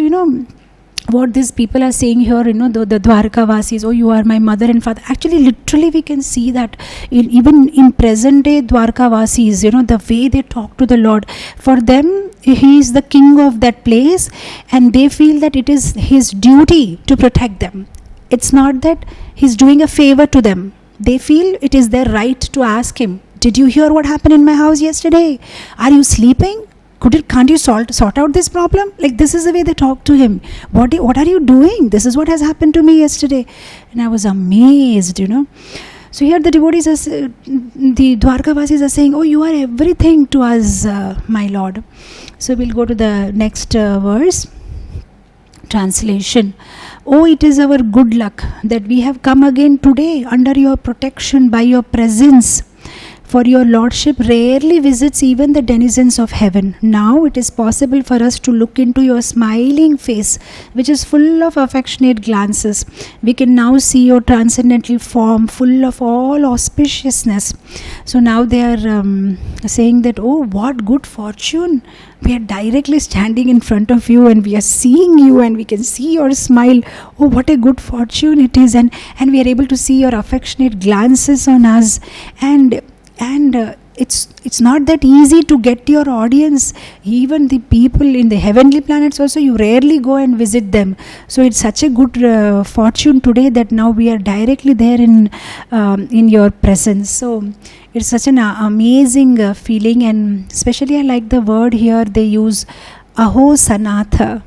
what these people are saying here, the Dwarka Vasis, oh, you are my mother and father. Actually, literally, we can see that even in present day Dwarka Vasis, the way they talk to the Lord. For them, he is the king of that place, and they feel that it is his duty to protect them. It's not that he's doing a favor to them. They feel it is their right to ask him, did you hear what happened in my house yesterday? Are you sleeping? Can't you sort out this problem? Like, this is the way they talk to him. What are you doing? This is what has happened to me yesterday. And I was amazed, So here the devotees, the Dwarkavasis are saying, oh, you are everything to us, my Lord. So we'll go to the next verse. Translation. Oh, it is our good luck that we have come again today under your protection by your presence. For your Lordship rarely visits even the denizens of heaven. Now it is possible for us to look into your smiling face, which is full of affectionate glances. We can now see your transcendental form, full of all auspiciousness. So now they are saying that, oh, what good fortune. We are directly standing in front of you, and we are seeing you, and we can see your smile. Oh, what a good fortune it is. And we are able to see your affectionate glances on us. And it's not that easy to get your audience. Even the people in the heavenly planets also, you rarely go and visit them. So it's such a good fortune today that now we are directly there in your presence. So it's such an amazing feeling, and especially I like the word here they use, aho sanatha.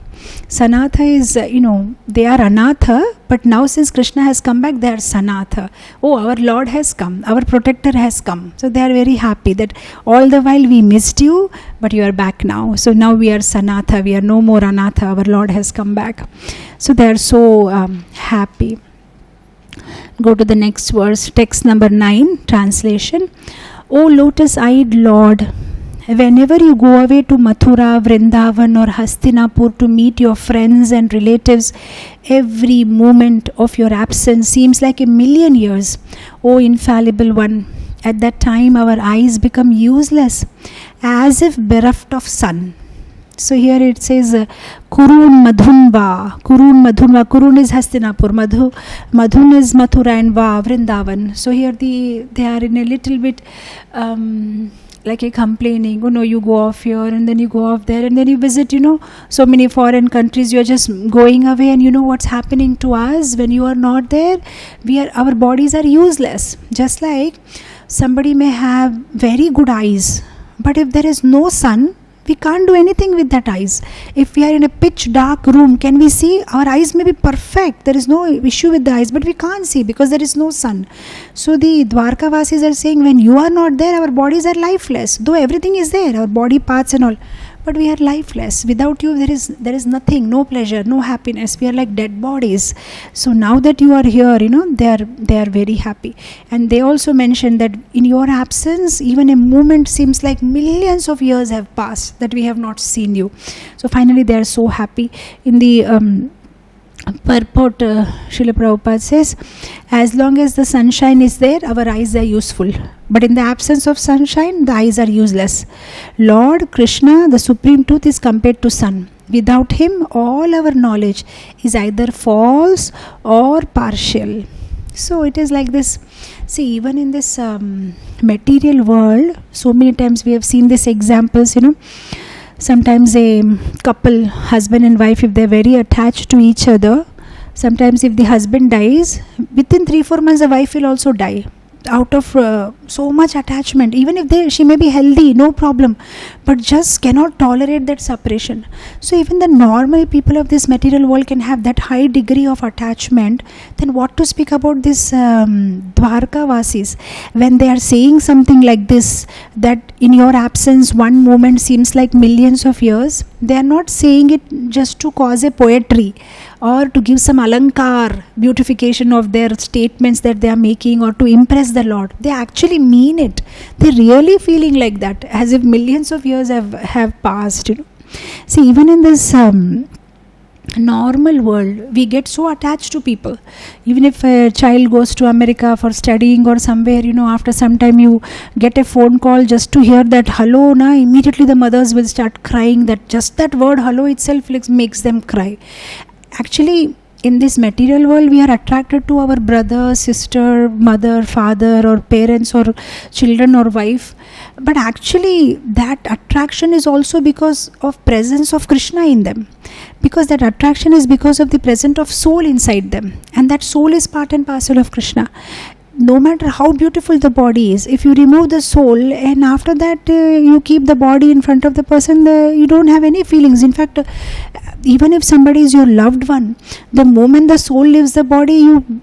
Sanatha is, they are anatha, but now since Krishna has come back, they are sanatha. Oh, our Lord has come, our protector has come. So they are very happy that all the while we missed you, but you are back now. So now we are sanatha, we are no more anatha, our Lord has come back. So they are so happy. Go to the next verse, text number 9, translation. O lotus-eyed Lord, whenever you go away to Mathura, Vrindavan or Hastinapur to meet your friends and relatives, every moment of your absence seems like a million years. O infallible one, at that time our eyes become useless, as if bereft of sun. So here it says Kurun Madhunva. Kurun is Hastinapur, Madhun is Mathura, and Va Vrindavan. So here they are in a little bit like a complaining, you go off here and then you go off there and then you visit, so many foreign countries. You're just going away, and what's happening to us when you are not there? Our bodies are useless. Just like somebody may have very good eyes, but if there is no sun, we can't do anything with that eyes. If we are in a pitch dark room, can we see? Our eyes may be perfect, there is no issue with the eyes, but we can't see because there is no sun. So the Dwarka Vasis are saying, when you are not there, our bodies are lifeless. Though everything is there, our body parts and all, but we are lifeless. Without you, there is nothing, no pleasure, no happiness. We are like dead bodies. So now that you are here, they are very happy. And they also mentioned that in your absence, even a moment seems like millions of years have passed that we have not seen you. So finally they are so happy. In the purport, Srila Prabhupada says, as long as the sunshine is there, our eyes are useful. But in the absence of sunshine, the eyes are useless. Lord Krishna, the Supreme Truth, is compared to sun. Without him, all our knowledge is either false or partial. So it is like this. See, even in this material world, so many times we have seen these examples, Sometimes a couple, husband and wife, if they are very attached to each other, sometimes if the husband dies, within 3-4 months the wife will also die. Out of so much attachment, even if she may be healthy, no problem, but just cannot tolerate that separation. So even the normal people of this material world can have that high degree of attachment. Then what to speak about this Dwarka Vasis, when they are saying something like this, that in your absence one moment seems like millions of years. They are not saying it just to cause a poetry or to give some alankar, beautification of their statements that they are making, or to impress the Lord. They actually mean it. They really feeling like that, as if millions of years have passed. See, even in this normal world, we get so attached to people. Even if a child goes to America for studying or somewhere, after some time you get a phone call just to hear that hello, immediately the mothers will start crying. That just that word hello itself makes them cry. Actually, in this material world, we are attracted to our brother, sister, mother, father, or parents, or children, or wife. But actually, that attraction is also because of presence of Krishna in them. Because that attraction is because of the presence of soul inside them. And that soul is part and parcel of Krishna. No matter how beautiful the body is, if you remove the soul and after that you keep the body in front of the person, you don't have any feelings. In fact, even if somebody is your loved one, the moment the soul leaves the body,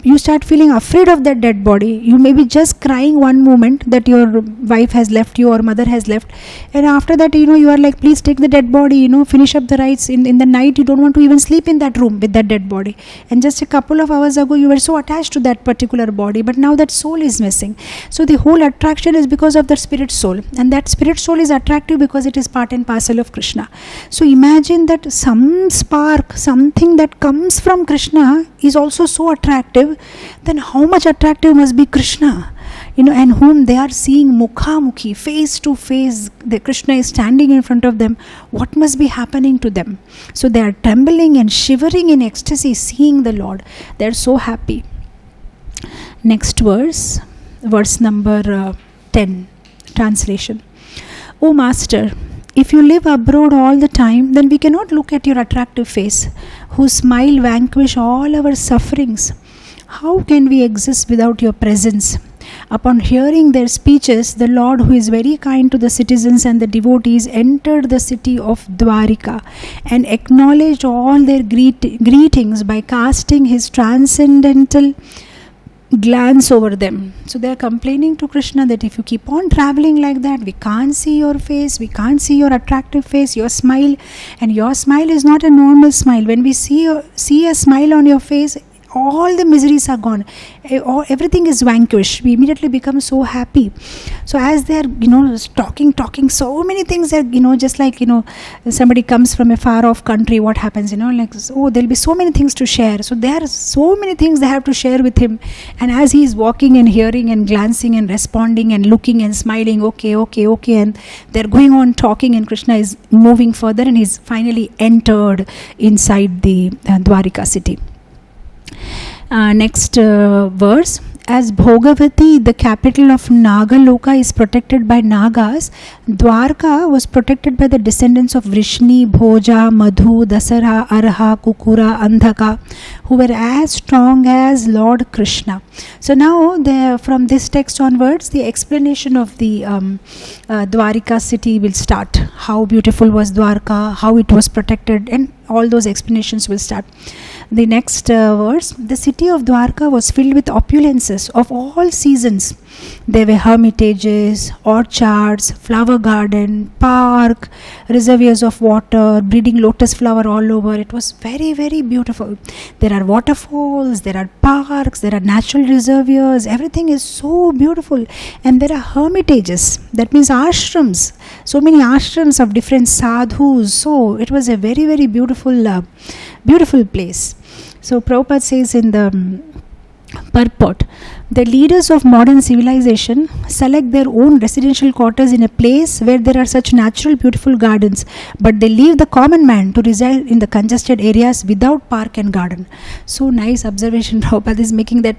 you start feeling afraid of that dead body. You may be just crying one moment that your wife has left you or mother has left, and after that you are like, please take the dead body, finish up the rites. In the night you don't want to even sleep in that room with that dead body, and just a couple of hours ago you were so attached to that particular body, but now that soul is missing. So the whole attraction is because of the spirit soul, and that spirit soul is attractive because it is part and parcel of Krishna. So imagine that some spark, something that comes from Krishna is also so attractive, then how much attractive must be Krishna, and whom they are seeing mukha-mukhi, face to face. The Krishna is standing in front of them. What must be happening to them? So they are trembling and shivering in ecstasy, seeing the Lord. They are so happy. Next verse number 10, translation. O Master, if you live abroad all the time, then we cannot look at your attractive face, whose smile vanquish all our sufferings. How can we exist without your presence? Upon hearing their speeches, the Lord, who is very kind to the citizens and the devotees, entered the city of Dwarka and acknowledged all their greetings by casting his transcendental glance over them. So they are complaining to Krishna that if you keep on traveling like that, we can't see your face, we can't see your attractive face, your smile, and your smile is not a normal smile. When we see a smile on your face, all the miseries are gone. Everything is vanquished. We immediately become so happy. So as they are, talking, so many things are, just like, somebody comes from a far off country, what happens, there'll be so many things to share. So there are so many things they have to share with him. And as he is walking and hearing and glancing and responding and looking and smiling, okay, and they're going on talking, and Krishna is moving further, and he's finally entered inside the Dwarka city. Next verse. As Bhogavati, the capital of Nagaloka, is protected by Nagas, Dwarka was protected by the descendants of Vrishni, Bhoja, Madhu, Dasara, Arha, Kukura, Andhaka, who were as strong as Lord Krishna. So now, from this text onwards, the explanation of the Dwarka city will start. How beautiful was Dwarka, how it was protected, and all those explanations will start. The next verse. The city of Dwarka was filled with opulences of all seasons. There were hermitages, orchards, flower garden, park, reservoirs of water, breeding lotus flower all over. It was very, very beautiful. There are waterfalls, there are parks, there are natural reservoirs. Everything is so beautiful. And there are hermitages. That means ashrams. So many ashrams of different sadhus. So it was a very, very beautiful, beautiful place. So Prabhupada says in the purport, the leaders of modern civilization select their own residential quarters in a place where there are such natural beautiful gardens, but they leave the common man to reside in the congested areas without park and garden. So nice observation Prabhupada is making, that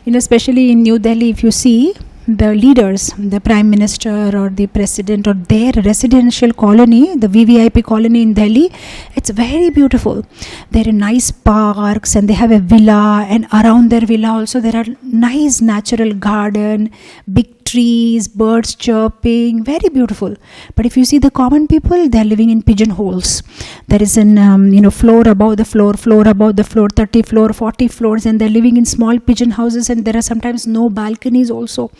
especially in New Delhi, if you see the leaders, the prime minister or the president, or their residential colony, the VVIP colony in Delhi, it's very beautiful. There are nice parks, and they have a villa, and around their villa also there are nice natural garden, big trees, birds chirping, very beautiful. But if you see the common people, they are living in pigeonholes. There is an floor above the floor, floor above the floor, 30 floor, 40 floors, and they're living in small pigeon houses, and there are sometimes no balconies also.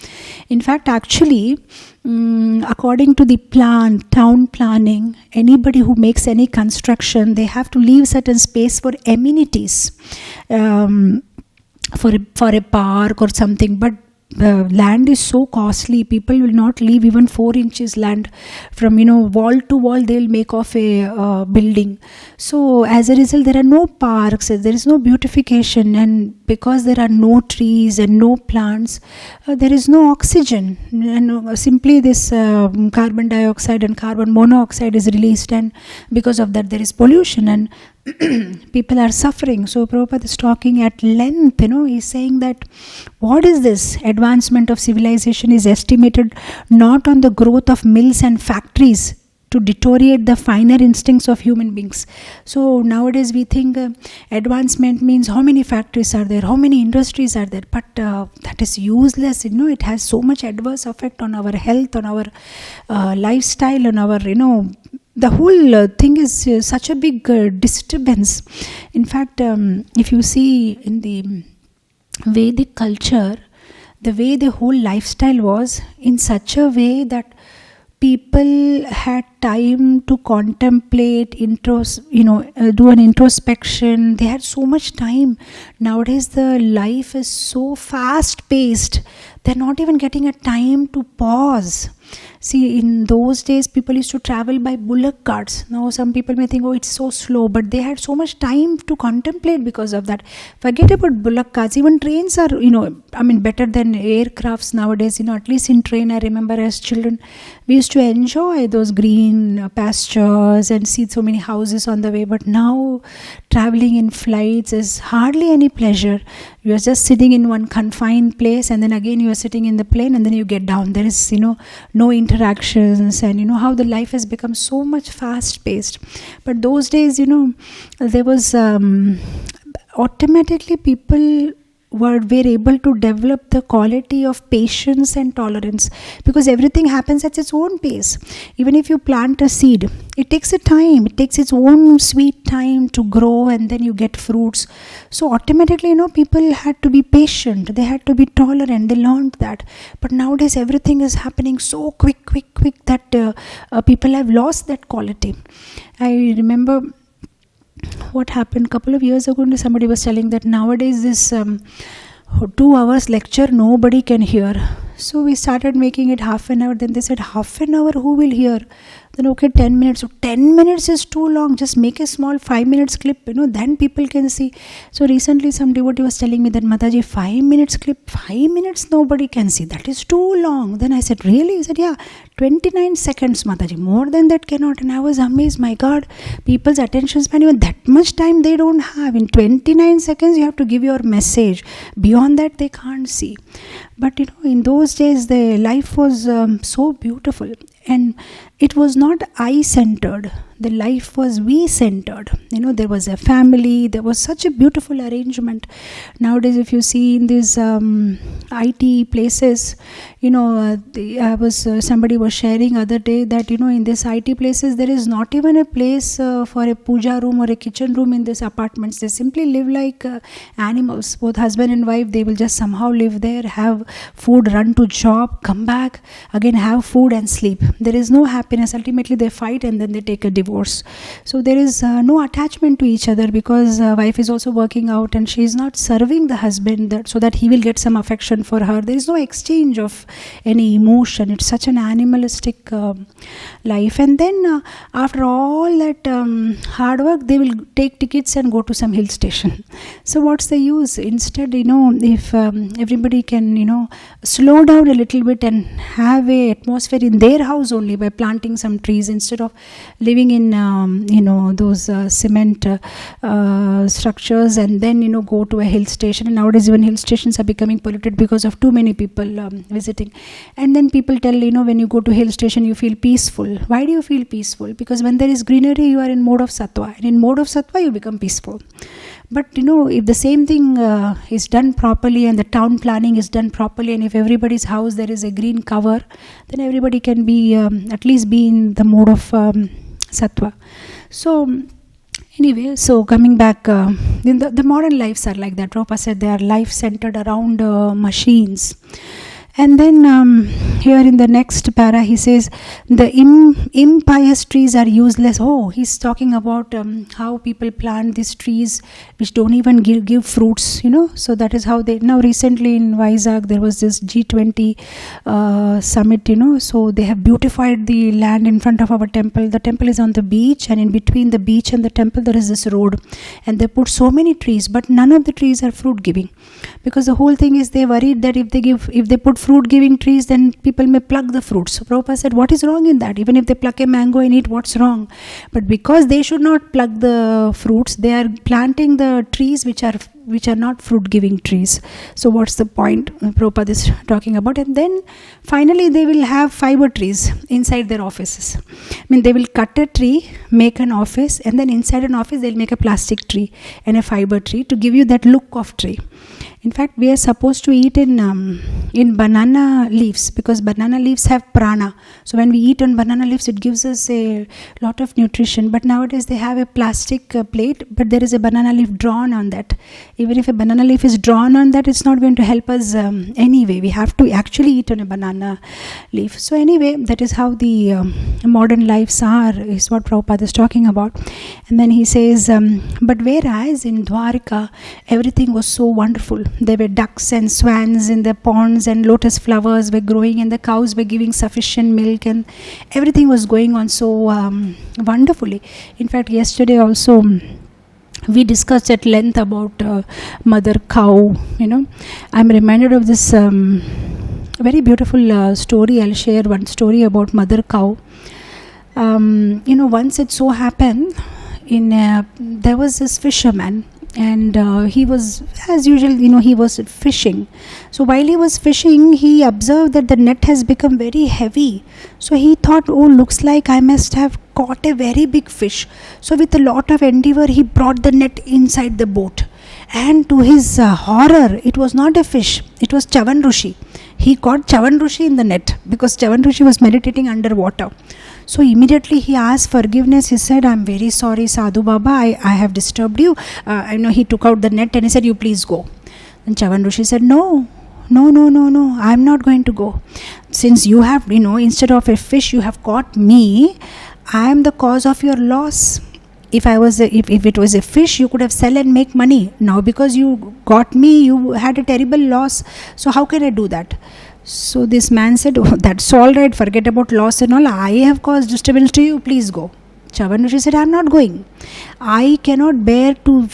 In fact, actually, according to the town planning, anybody who makes any construction, they have to leave certain space for amenities, for a park or something. But the land is so costly, people will not leave even 4 inches land. From wall to wall they will make off a building. So as a result, there are no parks, there is no beautification, and because there are no trees and no plants, there is no oxygen, and simply this carbon dioxide and carbon monoxide is released, and because of that there is pollution, and people are suffering. So Prabhupada is talking at length, he's saying that what is this? Advancement of civilization is estimated not on the growth of mills and factories to deteriorate the finer instincts of human beings. So nowadays we think advancement means how many factories are there, how many industries are there, but that is useless. It has so much adverse effect on our health, on our lifestyle, on our the whole thing is such a big disturbance. In fact, if you see in the Vedic culture, the way the whole lifestyle was in such a way that people had time to contemplate, do an introspection. They had so much time. Nowadays the life is so fast paced, they're not even getting a time to pause. See, in those days people used to travel by bullock carts. Now some people may think, oh, it's so slow, but they had so much time to contemplate because of that. Forget about bullock carts, even trains are better than aircrafts nowadays. At least in train, I remember as children we used to enjoy those green pastures and see so many houses on the way. But now traveling in flights is hardly any pleasure. You are just sitting in one confined place, and then again you are sitting in the plane, and then you get down. There is no interactions, and how the life has become so much fast paced. But those days, there was automatically people were able to develop the quality of patience and tolerance, because everything happens at its own pace. Even if you plant a seed, it takes a time, it takes its own sweet time to grow, and then you get fruits. So automatically, people had to be patient, they had to be tolerant, they learned that. But nowadays everything is happening so quick that people have lost that quality. I remember what happened a couple of years ago, somebody was telling that nowadays this 2 hours lecture nobody can hear. So we started making it half an hour. Then they said, half an hour, who will hear? Then okay, 10 minutes. So 10 minutes is too long. Just make a small 5 minutes clip, then people can see. So recently some devotee was telling me that, Mataji, 5 minutes clip, 5 minutes nobody can see. That is too long. Then I said, really? He said, yeah, 29 seconds, Mataji. More than that cannot. And I was amazed. My God, people's attention span, even that much time they don't have. In 29 seconds, you have to give your message. Beyond that, they can't see. But in those days, the life was so beautiful. And it was not I-centered. The life was we-centered. There was a family. There was such a beautiful arrangement. Nowadays, if you see in these IT places, somebody was sharing other day that, in these IT places, there is not even a place for a puja room or a kitchen room in these apartments. They simply live like animals. Both husband and wife, they will just somehow live there, have food, run to job, come back, again have food and sleep. There is no happiness. Ultimately, they fight and then they take a divorce. So there is no attachment to each other, because wife is also working out and she is not serving the husband so that he will get some affection for her. There is no exchange of any emotion. It's such an animalistic life. And then after all that hard work, they will take tickets and go to some hill station. So what's the use? Instead, if everybody can slow down a little bit and have a atmosphere in their house only by planting some trees, instead of living in those cement structures, and then go to a hill station. And nowadays even hill stations are becoming polluted because of too many people visiting. And then people tell, when you go to hill station you feel peaceful. Why do you feel peaceful? Because when there is greenery, you are in mode of sattva, and in mode of sattva you become peaceful. But if the same thing is done properly, and the town planning is done properly, and if everybody's house there is a green cover, then everybody can be at least be in the mode of sattva. So anyway, so coming back, the modern lives are like that. Prabhupada said they are life centered around machines. And then here in the next para, he says, the impious trees are useless. Oh, he's talking about how people plant these trees which don't even give fruits, So that is how they, now recently in Vizag, there was this G20 summit, So they have beautified the land in front of our temple. The temple is on the beach, and in between the beach and the temple, there is this road. And they put so many trees, but none of the trees are fruit giving. Because the whole thing is, they worried that if they put fruit giving trees, then people may pluck the fruits. So Prabhupada said, what is wrong in that? Even if they pluck a mango and eat, what's wrong? But because they should not pluck the fruits, they are planting the trees which are not fruit giving trees. So what's the point Prabhupada is talking about? And then finally they will have fiber trees inside their offices. They will cut a tree, make an office, and then inside an office they'll make a plastic tree and a fiber tree to give you that look of tree. In fact, we are supposed to eat in banana leaves, because banana leaves have prana. So when we eat on banana leaves, it gives us a lot of nutrition. But nowadays they have a plastic plate, but there is a banana leaf drawn on that. Even if a banana leaf is drawn on that, it's not going to help us anyway. We have to actually eat on a banana leaf. So anyway, that is how the modern lives are, is what Prabhupada is talking about. And then he says, but whereas in Dwarka, everything was so wonderful. There were ducks and swans in the ponds, and lotus flowers were growing, and the cows were giving sufficient milk, and everything was going on so wonderfully. In fact, yesterday also we discussed at length about mother cow. I'm reminded of this very beautiful story. I'll share one story about mother cow. Once it so happened, there was this fisherman. And he was, as usual, he was fishing. So while he was fishing, he observed that the net has become very heavy. So he thought, oh, looks like I must have caught a very big fish. So with a lot of endeavor, he brought the net inside the boat. And to his horror, it was not a fish, it was Chavan Rishi. He caught Chavan Rishi in the net, because Chavan Rishi was meditating underwater. So immediately he asked forgiveness. He said, I'm very sorry, Sadhu Baba, I have disturbed you. I know. He took out the net and he said, you please go. And Chavan Rishi said, no, I'm not going to go. Since you have, instead of a fish, you have caught me, I am the cause of your loss. If it was a fish, you could have sell and make money. Now because you got me, you had a terrible loss. So how can I do that? So this man said, oh, that's all right, forget about loss and all. I have caused disturbance to you, please go. Chavan Rishi said, I'm not going. I cannot bear to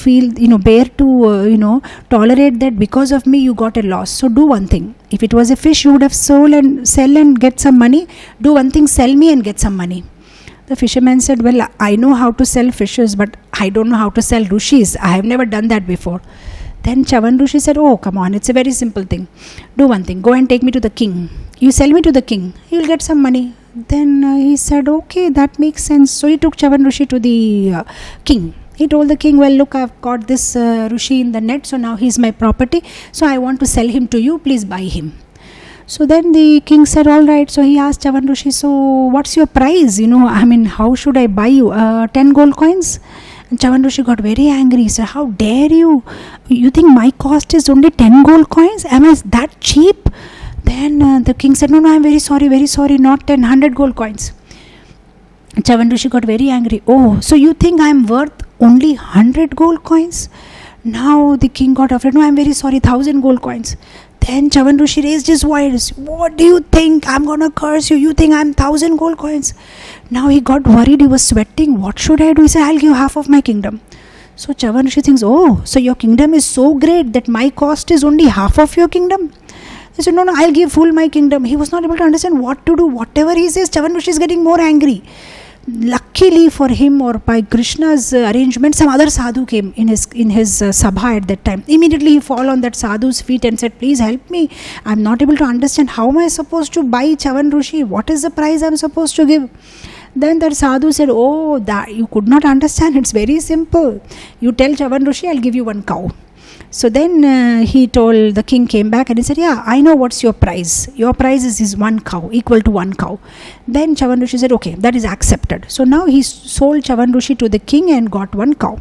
tolerate that because of me you got a loss. So do one thing. If it was a fish, you would have sell and get some money. Do one thing, sell me and get some money. The fisherman said, well, I know how to sell fishes, but I don't know how to sell rishis. I have never done that before. Then Chavan Rishi said, oh, come on, it's a very simple thing. Do one thing, go and take me to the king. You sell me to the king, you'll get some money. Then he said, okay, that makes sense. So he took Chavan Rishi to the king. He told the king, well, look, I've got this Rishi in the net, so now he's my property. So I want to sell him to you, please buy him. So then the king said, all right. So he asked Chavan Rishi, so what's your price? How should I buy you? 10 gold coins? And Chavan Rishi got very angry. He said, how dare you? You think my cost is only 10 gold coins? Am I that cheap? Then the king said, no, I'm very sorry, not 10, 100 gold coins. Chavan Rishi got very angry. Oh, so you think I'm worth only 100 gold coins? Now the king got afraid. No, I'm very sorry, 1,000 gold coins. Then Chavan Rishi raised his voice. What do you think? I'm going to curse you. You think I'm 1,000 gold coins? Now he got worried. He was sweating. What should I do? He said, I'll give half of my kingdom. So Chavan Rishi thinks, oh, so your kingdom is so great that my cost is only half of your kingdom? He said, no, I'll give full my kingdom. He was not able to understand what to do. Whatever he says, Chavan Rishi is getting more angry. Luckily for him, or by Krishna's arrangement, some other sadhu came in his sabha at that time. Immediately he fell on that sadhu's feet and said, please help me. I'm not able to understand. How am I supposed to buy Chavan Rishi? What is the price I'm supposed to give? Then that sadhu said, oh, that you could not understand. It's very simple. You tell Chavan Rishi, I'll give you one cow. So then he told, the king came back and he said, yeah, I know what's your price. Your price is one cow, equal to one cow. Then Chavan Rishi said, okay, that is accepted. So now he sold Chavan Rishi to the king and got one cow.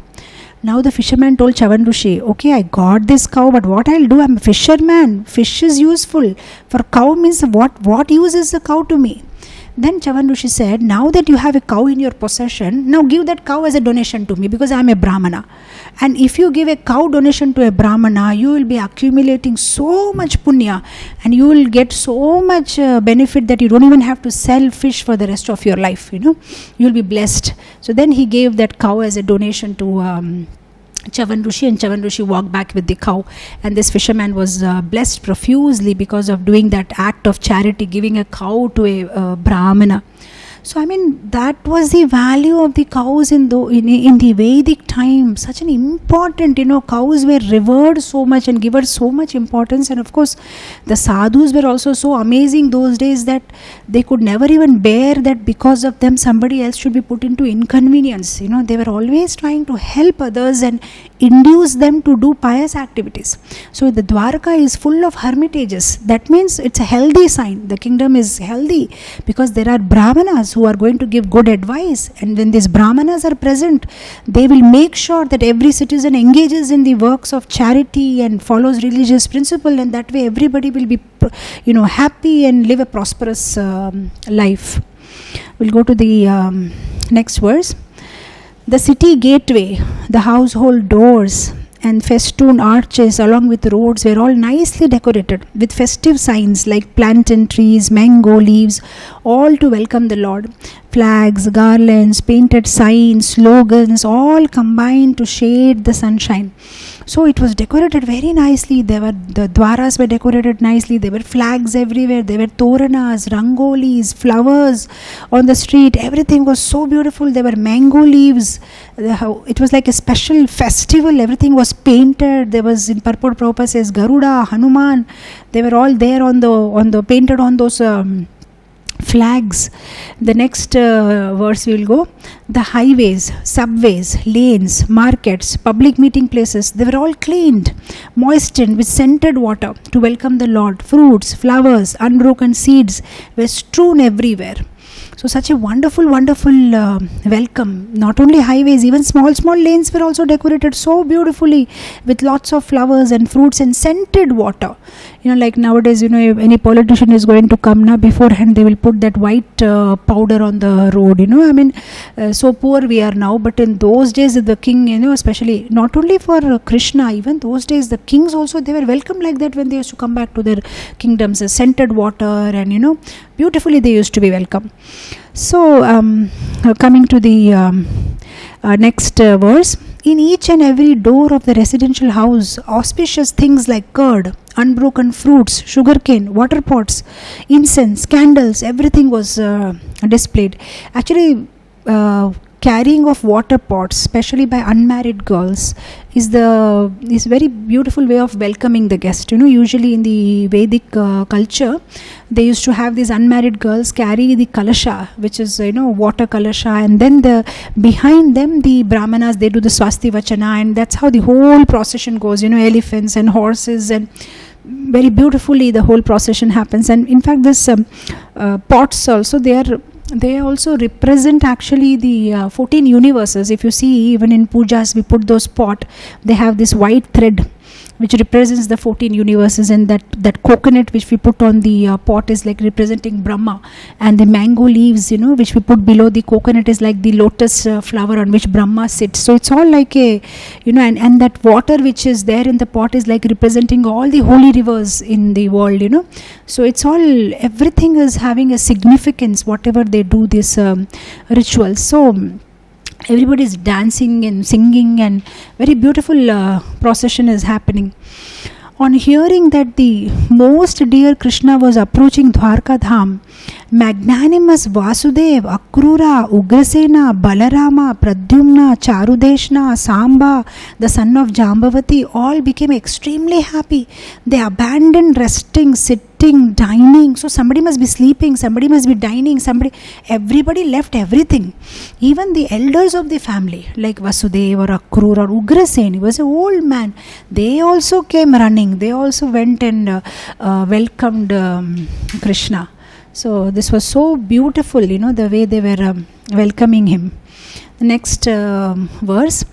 Now the fisherman told Chavan Rishi, okay, I got this cow, but what I'll do, I'm a fisherman. Fish is useful. For cow means what use is the cow to me? Then Chavan Rishi said, now that you have a cow in your possession, now give that cow as a donation to me, because I am a Brahmana. And if you give a cow donation to a Brahmana, you will be accumulating so much punya and you will get so much benefit that you don't even have to sell fish for the rest of your life. You will be blessed. So then he gave that cow as a donation to Chavan Rishi, and Chavan Rishi walked back with the cow, and this fisherman was blessed profusely because of doing that act of charity, giving a cow to a Brahmana. So that was the value of the cows in the Vedic time. Such an important, cows were revered so much and given so much importance. And of course, the sadhus were also so amazing those days that they could never even bear that because of them somebody else should be put into inconvenience. They were always trying to help others and induce them to do pious activities. So the Dwarka is full of hermitages. That means it's a healthy sign. The kingdom is healthy because there are Brahmanas who are going to give good advice, and when these Brahmanas are present, they will make sure that every citizen engages in the works of charity and follows religious principle, and that way everybody will be happy and live a prosperous life. We'll go to the next verse. The city gateway, the household doors and festoon arches along with roads were all nicely decorated with festive signs like plantain trees, mango leaves, all to welcome the Lord. Flags, garlands, painted signs, slogans, all combined to shade the sunshine. So it was decorated very nicely. The dwaras were decorated nicely. There were flags everywhere. There were toranas, rangolis, flowers on the street. Everything was so beautiful. There were mango leaves. It was like a special festival. Everything was painted. There was, in Purport Prabhupada says, Garuda, Hanuman. They were all there on the painted on those flags. The next verse we will go. The highways, subways, lanes, markets, public meeting places, they were all cleaned, moistened with scented water to welcome the Lord. Fruits, flowers, unbroken seeds were strewn everywhere. So such a wonderful welcome. Not only highways, even small lanes were also decorated so beautifully with lots of flowers and fruits and scented water. Like nowadays, if any politician is going to come now, beforehand they will put that white powder on the road. So poor we are now, but in those days the king, especially not only for Krishna, even those days the kings also, they were welcomed like that when they used to come back to their kingdoms. Scented water and beautifully they used to be welcome. So coming to the next verse. In each and every door of the residential house, auspicious things like curd, unbroken fruits, sugarcane, water pots, incense, candles, everything was displayed. Actually, carrying of water pots, especially by unmarried girls, is very beautiful way of welcoming the guest. Usually in the Vedic culture, they used to have these unmarried girls carry the kalasha, which is water kalasha, and then behind them the brahmanas, they do the swasti vachana, and that's how the whole procession goes. Elephants and horses, and very beautifully the whole procession happens. And in fact, this pots also, they also represent actually the 14 universes. If you see, even in pujas we put those pot, they have this white thread which represents the 14 universes, and that coconut which we put on the pot is like representing Brahma, and the mango leaves which we put below the coconut is like the lotus flower on which Brahma sits. So it's all like a and that water which is there in the pot is like representing all the holy rivers in the world. So it's all, everything is having a significance, whatever they do this ritual. So everybody is dancing and singing, and very beautiful procession is happening. On hearing that the most dear Krishna was approaching Dwarka Dham, magnanimous Vasudev, Akrura, Ugrasena, Balarama, Pradyumna, Charudeshna, Samba, the son of Jambavati, all became extremely happy. They abandoned resting, sitting, dining. So somebody must be sleeping, somebody must be dining, everybody left everything. Even the elders of the family, like Vasudev or Akrura or Ugrasen, he was an old man, they also came running. They also went and welcomed Krishna. So this was so beautiful, the way they were welcoming him. The next verse.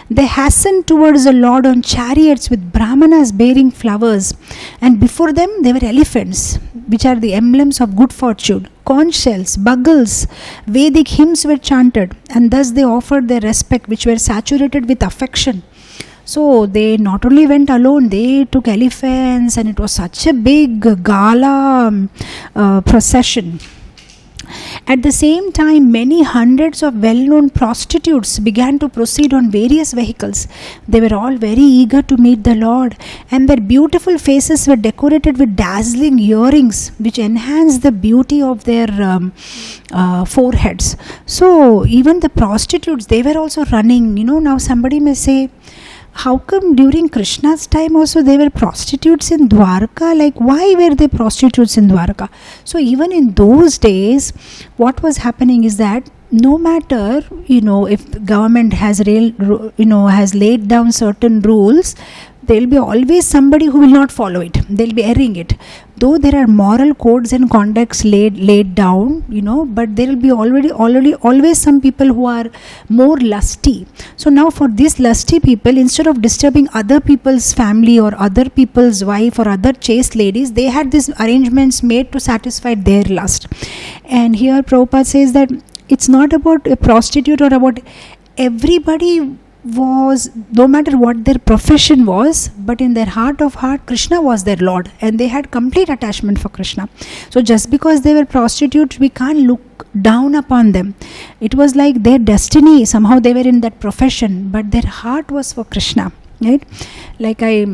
They hastened towards the Lord on chariots with brahmanas bearing flowers, and before them there were elephants, which are the emblems of good fortune. Conch shells, bugles, Vedic hymns were chanted, and thus they offered their respect, which were saturated with affection. So they not only went alone, they took elephants, and it was such a big gala procession. At the same time, many hundreds of well-known prostitutes began to proceed on various vehicles. They were all very eager to meet the Lord, and their beautiful faces were decorated with dazzling earrings, which enhanced the beauty of their foreheads. So even the prostitutes, they were also running. Now somebody may say, how come during Krishna's time also there were prostitutes in Dwarka? Like, why were there prostitutes in Dwarka? So even in those days, what was happening is that no matter, if the government has laid down certain rules, there will be always somebody who will not follow it. They'll be erring it. Though there are moral codes and conducts laid down, but there will be always some people who are more lusty. So now for these lusty people, instead of disturbing other people's family or other people's wife or other chaste ladies, they had these arrangements made to satisfy their lust. And here Prabhupada says that it's not about a prostitute or about everybody was, no matter what their profession was, but in their heart of heart, Krishna was their Lord, and they had complete attachment for Krishna. So just because they were prostitutes, we can't look down upon them. It was like their destiny, somehow they were in that profession, but their heart was for Krishna, right? Like I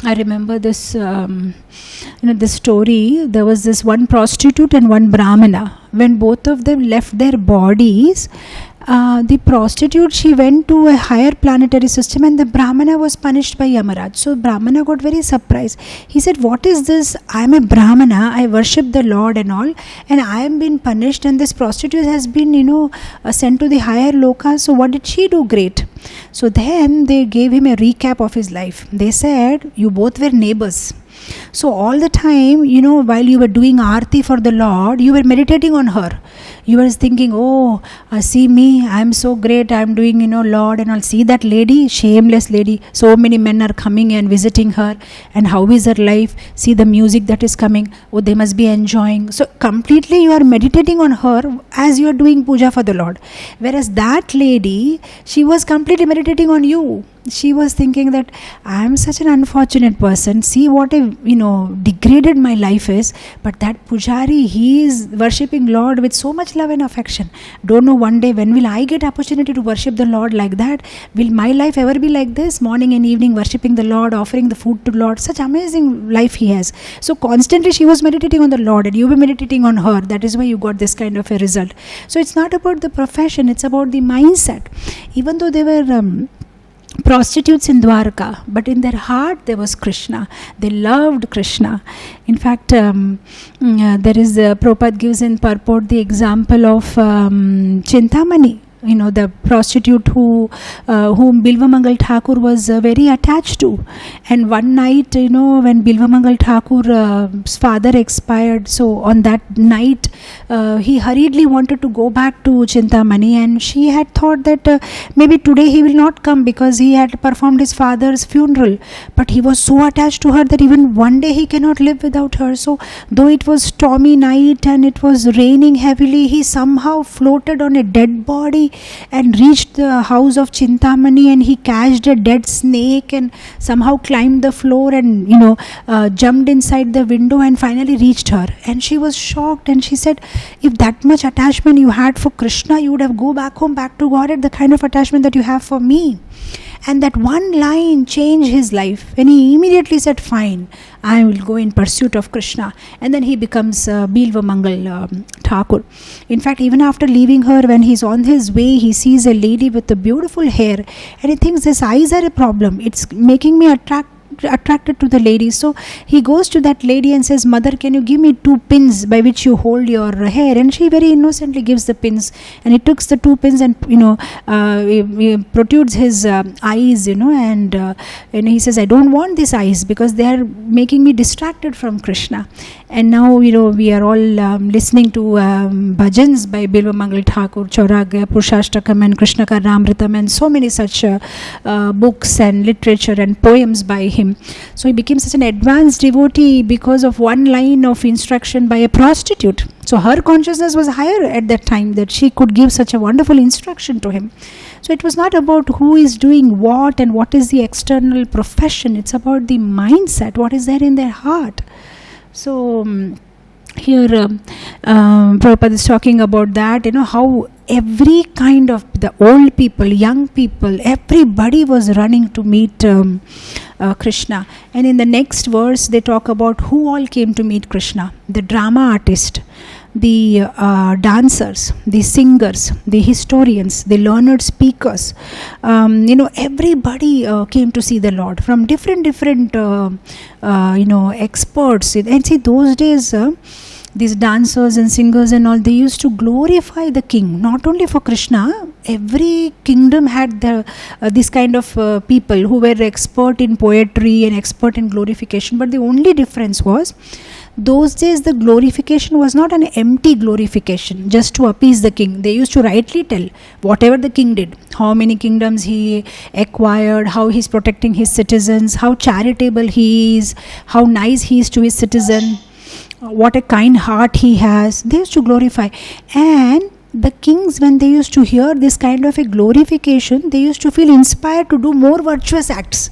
remember this this story. There was this one prostitute and one brahmana. When both of them left their bodies, the prostitute, she went to a higher planetary system, and the brahmana was punished by Yamaraj. So brahmana got very surprised. He said, what is this? I am a brahmana, I worship the Lord and all, and I am being punished, and this prostitute has been sent to the higher loka. So what did she do great? So then they gave him a recap of his life. They said, you both were neighbors. So all the time, while you were doing Aarti for the Lord, you were meditating on her. You were thinking, oh, see me, I am so great, I am doing, Lord, and I'll see that lady, shameless lady. So many men are coming and visiting her, and how is her life? See the music that is coming. Oh, they must be enjoying. So completely you are meditating on her as you are doing puja for the Lord. Whereas that lady, she was completely meditating on you. She was thinking that I am such an unfortunate person. See what a degraded my life is. But that pujari, he is worshipping Lord with so much love and affection. Don't know one day when will I get opportunity to worship the Lord like that? Will my life ever be like this? Morning and evening worshipping the Lord, offering the food to Lord. Such amazing life he has. So constantly she was meditating on the Lord, and you were meditating on her. That is why you got this kind of a result. So it's not about the profession, it's about the mindset. Even though they were prostitutes in Dwarka, but in their heart there was Krishna. They loved Krishna. In fact, there is Prabhupada gives in purport the example of Chintamani, the prostitute whom Bilvamangal Thakur was very attached to. And one night, when Bilvamangal Thakur's father expired, so on that night, he hurriedly wanted to go back to Chintamani, and she had thought that maybe today he will not come because he had performed his father's funeral. But he was so attached to her that even one day he cannot live without her. So though it was stormy night and it was raining heavily, he somehow floated on a dead body and reached the house of Chintamani, and he catched a dead snake and somehow climbed the floor and jumped inside the window and finally reached her. And she was shocked, and she said, if that much attachment you had for Krishna, you would have go back home, back to Godhead, the kind of attachment that you have for me. And that one line changed his life, and he immediately said, fine, I will go in pursuit of Krishna. And then he becomes Bilvamangal Thakur. In fact, even after leaving her, when he's on his way, he sees a lady with a beautiful hair, and he thinks his eyes are a problem. It's making me attracted to the lady. So he goes to that lady and says, Mother, can you give me 2 pins by which you hold your hair? And she very innocently gives the pins, and he takes the 2 pins and he protrudes his eyes, and he says, I don't want these eyes because they are making me distracted from Krishna. And now we are all listening to bhajans by Bilvamangal Thakur, Chauragya, Purushashtakam and Krishna Karnamritam, and so many such books and literature and poems by him. So he became such an advanced devotee because of one line of instruction by a prostitute. So her consciousness was higher at that time, that she could give such a wonderful instruction to him. So it was not about who is doing what and what is the external profession. It's about the mindset, what is there in their heart. So here Prabhupada is talking about that, how every kind of the old people, young people, everybody was running to meet Krishna. And in the next verse they talk about who all came to meet Krishna: the drama artist, the dancers, the singers, the historians, the learned speakers. Everybody came to see the Lord from different experts. And see, those days these dancers and singers and all, they used to glorify the king, not only for Krishna. Every kingdom had this kind of people who were expert in poetry and expert in glorification. But the only difference was, those days the glorification was not an empty glorification just to appease the king. They used to rightly tell whatever the king did, how many kingdoms he acquired, how he's protecting his citizens, how charitable he is, how nice he is to his citizen, what a kind heart he has. They used to glorify. And the kings, when they used to hear this kind of a glorification, they used to feel inspired to do more virtuous acts.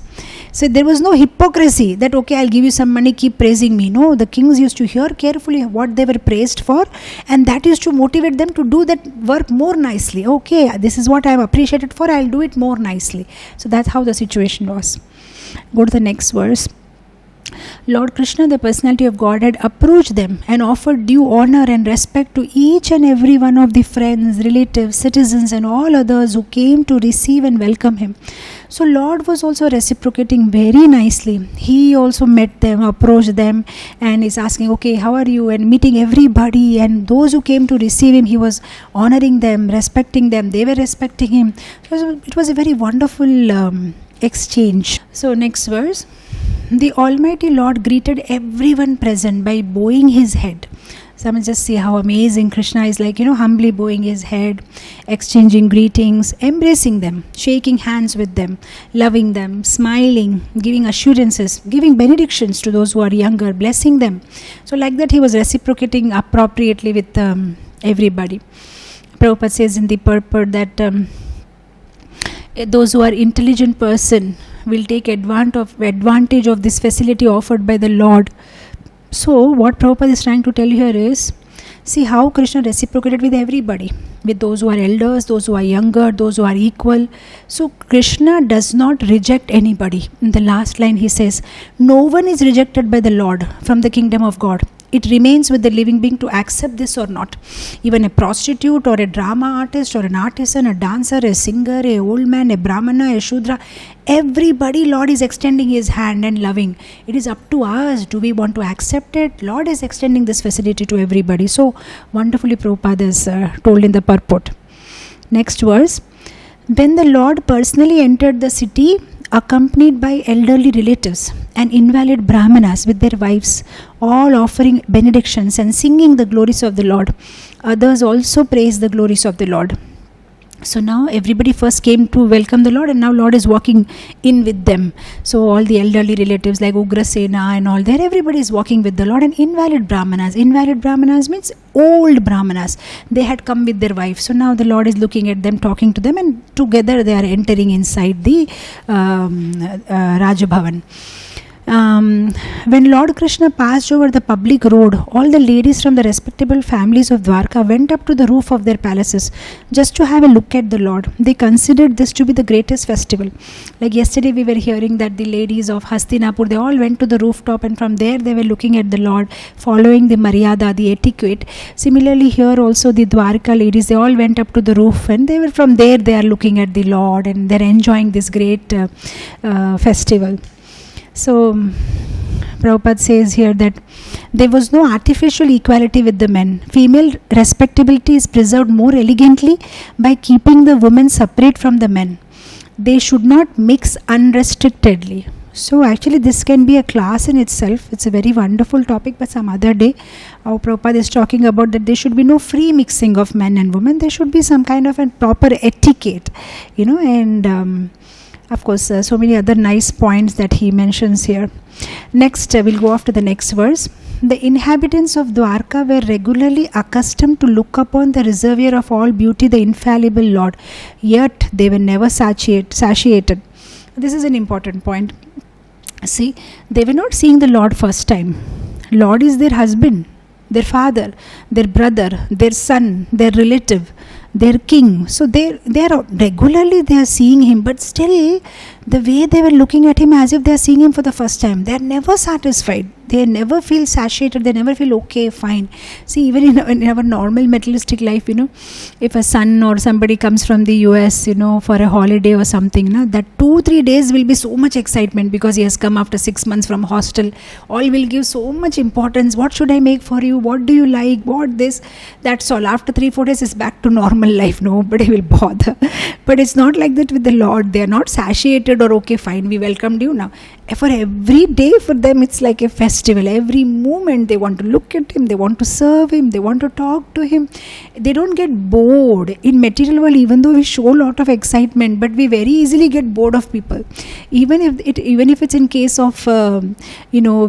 So there was no hypocrisy that, okay, I'll give you some money, keep praising me. No, the kings used to hear carefully what they were praised for, and that used to motivate them to do that work more nicely. Okay, this is what I am appreciated for, I'll do it more nicely. So that's how the situation was. Go to the next verse. Lord Krishna, the personality of Godhead, approached them and offered due honor and respect to each and every one of the friends, relatives, citizens and all others who came to receive and welcome him. So Lord was also reciprocating very nicely. He also met them, approached them, and is asking, okay, how are you? And meeting everybody, and those who came to receive him, he was honoring them, respecting them, they were respecting him. It was a very wonderful exchange. So next verse. the Almighty Lord greeted everyone present by bowing his head. So I mean, just see how amazing Krishna is, like, humbly bowing his head, exchanging greetings, embracing them, shaking hands with them, loving them, smiling, giving assurances, giving benedictions to those who are younger, blessing them. So like that he was reciprocating appropriately with everybody. Prabhupada says in the purport that those who are intelligent person will take advantage of this facility offered by the Lord. So what Prabhupada is trying to tell here is, see how Krishna reciprocated with everybody, with those who are elders, those who are younger, those who are equal. So Krishna does not reject anybody. In the last line he says, no one is rejected by the Lord from the kingdom of God. It remains with the living being to accept this or not. Even a prostitute or a drama artist or an artisan, a dancer, a singer, a old man, a brahmana, a shudra, everybody Lord is extending his hand and loving. It is up to us. Do we want to accept it? Lord is extending this facility to everybody. So wonderfully Prabhupada is told in the purport. Next verse. When the Lord personally entered the city, accompanied by elderly relatives and invalid brahmanas with their wives, all offering benedictions and singing the glories of the Lord, others also praise the glories of the Lord. So now everybody first came to welcome the Lord, and now Lord is walking in with them. So all the elderly relatives like Ugrasena and all there, everybody is walking with the Lord. And invalid brahmanas means old brahmanas. They had come with their wives. So now the Lord is looking at them, talking to them, and together they are entering inside the Rajabhavan. When Lord Krishna passed over the public road, all the ladies from the respectable families of Dwarka went up to the roof of their palaces just to have a look at the Lord. They considered this to be the greatest festival. Like yesterday we were hearing that the ladies of Hastinapur, they all went to the rooftop, and from there they were looking at the Lord, following the maryada, the etiquette. Similarly here also the Dwarka ladies, they all went up to the roof, and they were from there they are looking at the Lord, and they are enjoying this great festival. So Prabhupada says here that there was no artificial equality with the men. Female respectability is preserved more elegantly by keeping the women separate from the men. They should not mix unrestrictedly. So actually this can be a class in itself. It's a very wonderful topic, but some other day our Prabhupada is talking about that there should be no free mixing of men and women. There should be some kind of a proper etiquette, and of course, so many other nice points that he mentions here. Next, we'll go off to the next verse. The inhabitants of Dwarka were regularly accustomed to look upon the reservoir of all beauty, the infallible Lord, yet they were never satiated. This is an important point. See, they were not seeing the Lord first time. Lord is their husband, their father, their brother, their son, their relative, their king. So they are regularly they are seeing him, but still the way they were looking at him as if they are seeing him for the first time. They are never satisfied. They never feel satiated. They never feel okay, fine. See, even in our normal materialistic life, if a son or somebody comes from the US, for a holiday or something, that 2-3 days will be so much excitement because he has come after 6 months from hostel. All will give so much importance. What should I make for you? What do you like? What this? That's all. After 3-4 days, it's back to normal life. Nobody will bother. But it's not like that with the Lord. They are not satiated or okay, fine, we welcomed you now. For every day for them, it's like a festival. Every moment they want to look at him, they want to serve him, they want to talk to him. They don't get bored. In material world, even though we show a lot of excitement, but we very easily get bored of people. Even if it's in case of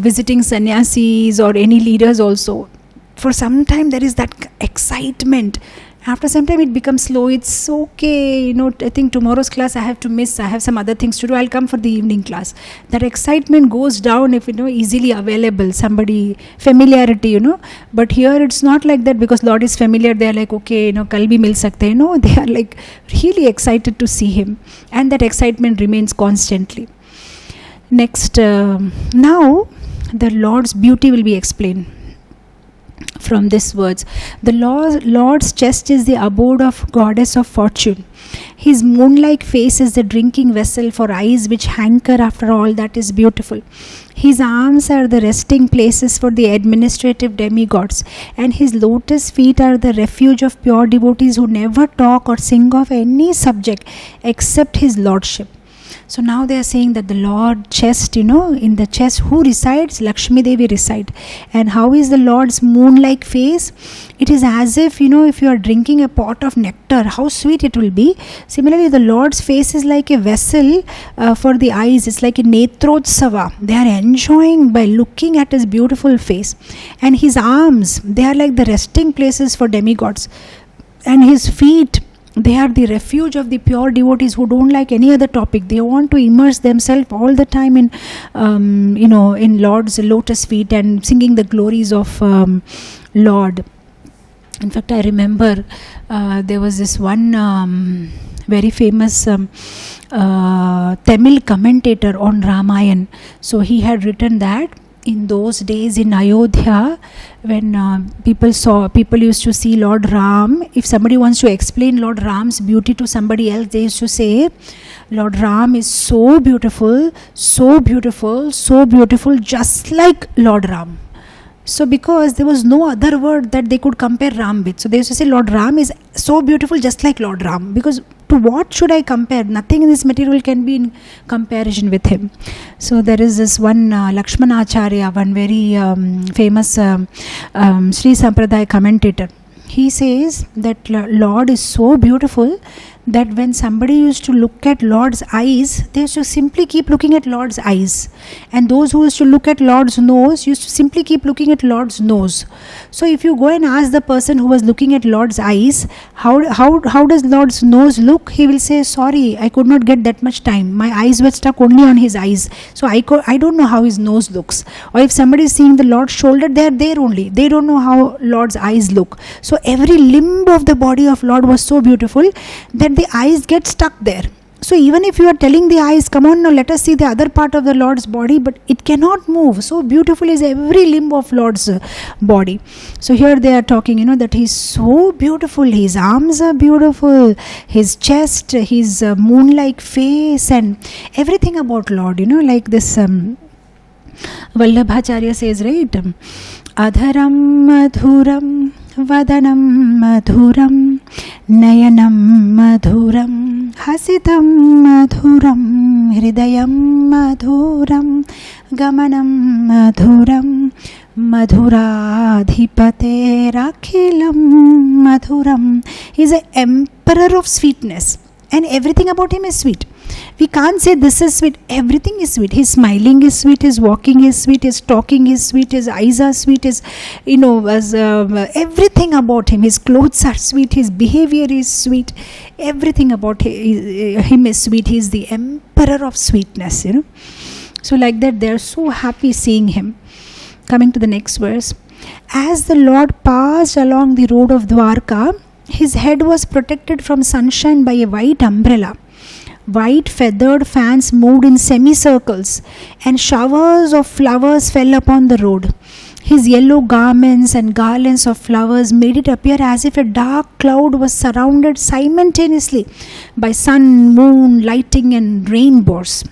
visiting sannyasis or any leaders also, for some time there is that excitement. After some time it becomes slow. It's okay, I think tomorrow's class I have to miss. I have some other things to do. I'll come for the evening class. That excitement goes down if easily available. Somebody familiarity, But here it's not like that because Lord is familiar. They are like, okay, kal bhi mil sakte hai. No, they are like really excited to see him, and that excitement remains constantly. Next, now the Lord's beauty will be explained. From these words, the Lord's chest is the abode of goddess of fortune. His moon-like face is the drinking vessel for eyes which hanker after all that is beautiful. His arms are the resting places for the administrative demigods, and his lotus feet are the refuge of pure devotees who never talk or sing of any subject except his lordship. So now they are saying that the Lord chest, in the chest, who resides? Lakshmi Devi reside. And how is the Lord's moon-like face? It is as if, if you are drinking a pot of nectar, how sweet it will be. Similarly, the Lord's face is like a vessel for the eyes. It's like a netrotsava. They are enjoying by looking at his beautiful face. And his arms, they are like the resting places for demigods. And his feet, they are the refuge of the pure devotees who don't like any other topic. They want to immerse themselves all the time in, in Lord's lotus feet and singing the glories of Lord. In fact, I remember there was this one very famous Tamil commentator on Ramayana. So he had written that in those days in Ayodhya, when people used to see Lord Ram, if somebody wants to explain Lord Ram's beauty to somebody else, they used to say, Lord Ram is so beautiful, so beautiful, so beautiful, just like Lord Ram. So because there was no other word that they could compare Ram with, so they used to say Lord Ram is so beautiful, just like Lord Ram. Because to what should I compare? Nothing in this material can be in comparison with him. So there is this one Lakshmanacharya, one very famous Sri Sampradaya commentator. He says that Lord is so beautiful that when somebody used to look at Lord's eyes, they used to simply keep looking at Lord's eyes. And those who used to look at Lord's nose used to simply keep looking at Lord's nose. So if you go and ask the person who was looking at Lord's eyes, how does Lord's nose look? He will say, sorry, I could not get that much time. My eyes were stuck only on his eyes. So I don't know how his nose looks. Or if somebody is seeing the Lord's shoulder, they are there only. They don't know how Lord's eyes look. So every limb of the body of Lord was so beautiful that the eyes get stuck there. So even if you are telling the eyes, come on now, let us see the other part of the Lord's body, but it cannot move. So beautiful is every limb of Lord's body. So here they are talking, that he's so beautiful. His arms are beautiful, his chest, his moon-like face, and everything about Lord, like this Vallabhacharya says, right? Adharam madhuram vadanam madhuram nayanam madhuram hasitam madhuram hridayam madhuram gamanam madhuram madhuradhipate rakhilam madhuram. He is an emperor of sweetness, and everything about him is sweet. We can't say this is sweet. Everything is sweet. His smiling is sweet. His walking is sweet. His talking is sweet. His eyes are sweet. His, everything about him. His clothes are sweet. His behavior is sweet. Everything about him is sweet. He is the emperor of sweetness. So like that, they are so happy seeing him. Coming to the next verse. As the Lord passed along the road of Dwarka, his head was protected from sunshine by a white umbrella. White feathered fans moved in semicircles, and showers of flowers fell upon the road. His yellow garments and garlands of flowers made it appear as if a dark cloud was surrounded simultaneously by sun, moon, lighting, and rainbows.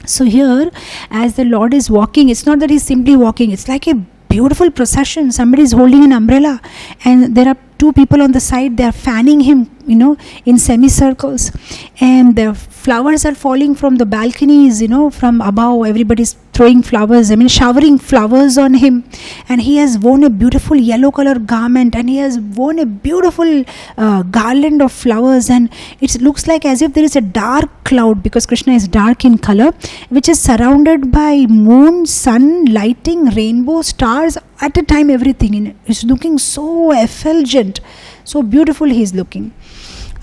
So here, as the Lord is walking, it's not that he's simply walking, it's like a beautiful procession. Somebody is holding an umbrella, and there are two people on the side. They are fanning him, in semicircles, and the flowers are falling from the balconies, from above. Everybody's throwing flowers, showering flowers on him, and he has worn a beautiful yellow color garment, and he has worn a beautiful garland of flowers, and it looks like as if there is a dark cloud, because Krishna is dark in color, which is surrounded by moon, sun, lighting, rainbow, stars. At a time, everything is looking so effulgent, so beautiful he is looking.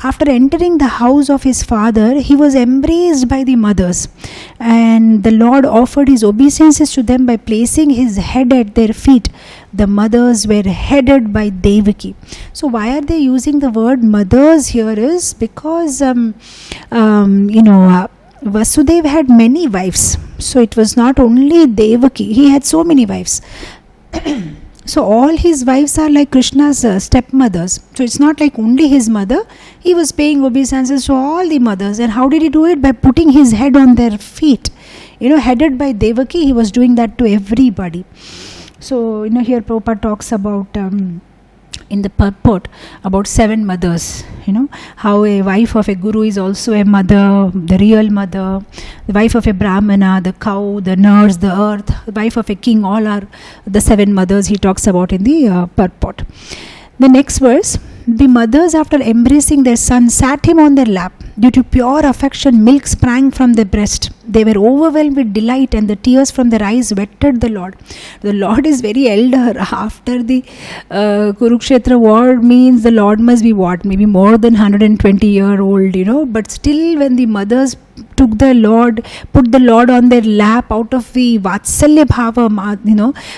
After entering the house of his father, he was embraced by the mothers, and the Lord offered his obeisances to them by placing his head at their feet. The mothers were headed by Devaki. So why are they using the word mothers here is because Vasudeva had many wives. So it was not only Devaki, he had so many wives. So all his wives are like Krishna's stepmothers. So it's not like only his mother. He was paying obeisances to all the mothers. And how did he do it? By putting his head on their feet. Headed by Devaki, he was doing that to everybody. So, here Prabhupada talks about in the purport about 7 mothers, how a wife of a guru is also a mother, the real mother, the wife of a brahmana, the cow, the nurse, the earth, the wife of a king, all are the 7 mothers he talks about in the purport. The next verse, the mothers, after embracing their son, sat him on their lap. Due to pure affection, milk sprang from their breast. They were overwhelmed with delight, and the tears from their eyes wetted the Lord. The Lord is very elder. After the Kurukshetra war means the Lord must be what? Maybe more than 120-year-old, But still, when the mothers took the Lord, put the Lord on their lap, out of the vatsalya bhava,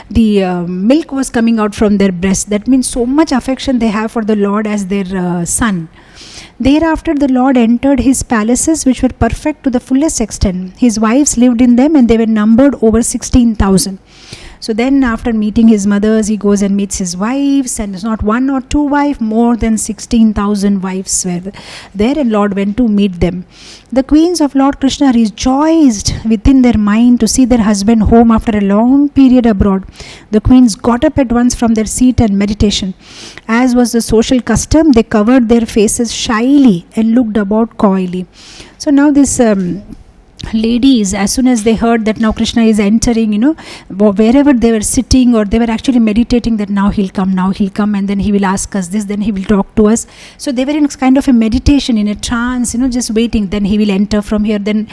the milk was coming out from their breast. That means so much affection they have for the Lord as their son. Thereafter the Lord entered his palaces, which were perfect to the fullest extent. His wives lived in them, and they were numbered over 16,000. So then, after meeting his mothers, he goes and meets his wives, and it's not 1 or 2 wives, more than 16,000 wives were there, and Lord went to meet them. The queens of Lord Krishna rejoiced within their mind to see their husband home after a long period abroad. The queens got up at once from their seat and meditation. As was the social custom, they covered their faces shyly and looked about coyly. So now this ladies, as soon as they heard that now Krishna is entering, wherever they were sitting, or they were actually meditating that now he'll come, and then he will ask us this, then he will talk to us. So they were in kind of a meditation, in a trance, just waiting. Then he will enter from here, then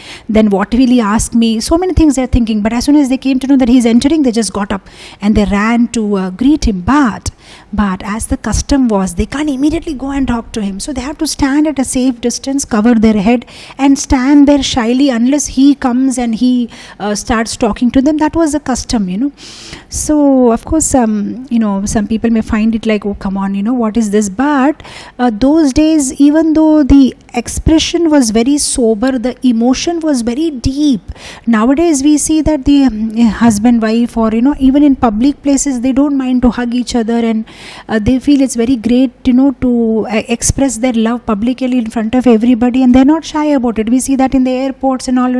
what will he ask me? So many things they're thinking. But as soon as they came to know that he's entering, they just got up and they ran to greet him. But as the custom was, they can't immediately go and talk to him. So they have to stand at a safe distance, cover their head, and stand there shyly unless he comes and he starts talking to them. That was the custom, So of course, some people may find it like, oh, come on, what is this? But those days, even though the expression was very sober, the emotion was very deep. Nowadays, we see that the husband, wife, or even in public places, they don't mind to hug each other, and they feel it's very great, to express their love publicly in front of everybody, and they're not shy about it. We see that in the airports and all,